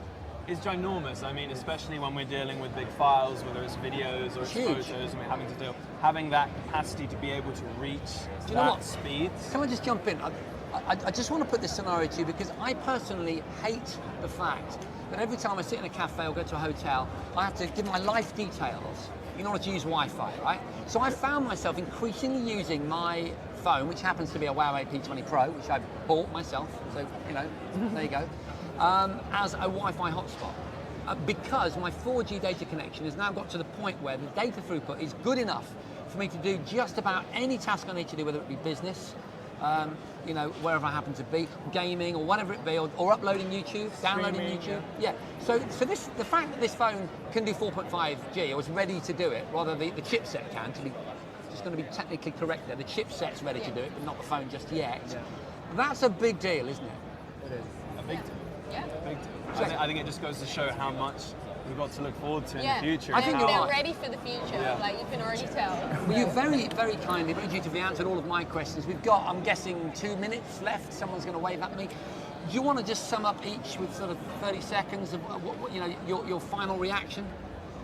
ginormous. I mean, especially when we're dealing with big files, whether it's videos or it's photos, and we're having that capacity to be able to reach that speed. Can I just jump in? I just want to put this scenario to you, because I personally hate the fact that every time I sit in a cafe or go to a hotel, I have to give my life details in order to use Wi-Fi, right? So I found myself increasingly using my phone, which happens to be a HUAWEI P20 Pro, which I bought myself, so, you know, there you go, as a Wi-Fi hotspot. Because my 4G data connection has now got to the point where the data throughput is good enough for me to do just about any task I need to do, whether it be business, you know, wherever I happen to be, gaming or whatever it be, or uploading YouTube, downloading YouTube. Yeah. So the fact that this phone can do 4.5G, or is ready to do it, rather the chipset can, to be just going to be technically correct there, the chipset's ready to do it, but not the phone just yet. That's a big deal, isn't it? It is. A big deal. Yeah. Big deal. I think it just goes to show how much we've got to look forward to in the future. I think they're ready for the future, like you can already tell. Well, you very, very kindly, very dutifully answered all of my questions. We've got, I'm guessing, 2 minutes left. Someone's going to wave at me. Do you want to just sum up each with sort of 30 seconds of what you know, your final reaction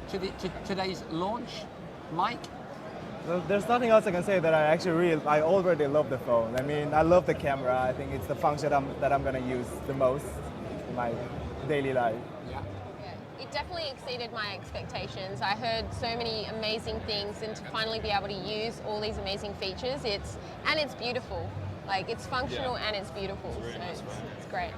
to today's launch, Mike? Well, there's nothing else I can say that I already love the phone. I mean, I love the camera. I think it's the function that I'm going to use the most in my daily life. It definitely exceeded my expectations. I heard so many amazing things, and to finally be able to use all these amazing features, it's beautiful. Like, it's functional and it's beautiful. It's really nice, it's great.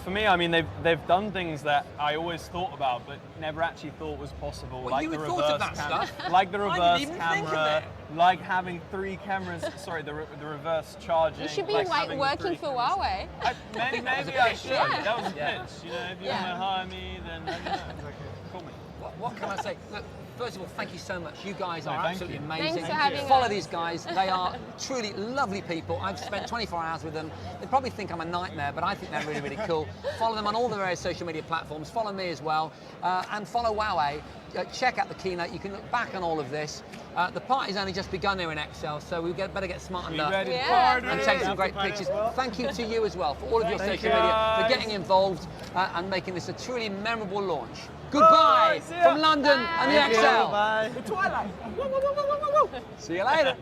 For me, I mean, they've done things that I always thought about, but never actually thought was possible. Well, like you the had reverse thought of that camera, stuff. like the I reverse didn't even think of camera, it. like having 3 cameras. Sorry, the reverse charging. You should be like working for Huawei. Maybe I should. Yeah. That was a pitch. You know, if you want to hire me, then let me know. Call me. What can I say? Look, first of all, thank you so much. You guys are thank absolutely you. amazing. Thanks for having us. Follow these guys. They are truly lovely people. I've spent 24 hours with them. They probably think I'm a nightmare, but I think they're really, really cool. Follow them on all the various social media platforms. Follow me as well. And follow Huawei. Check out the keynote. You can look back on all of this. The party's only just begun here in Excel, so we better get smartened up ready to and take some great pictures. Thank you to you as well for all of your social media, for getting involved and making this a truly memorable launch. Goodbye from London and the Excel. Bye. See you later.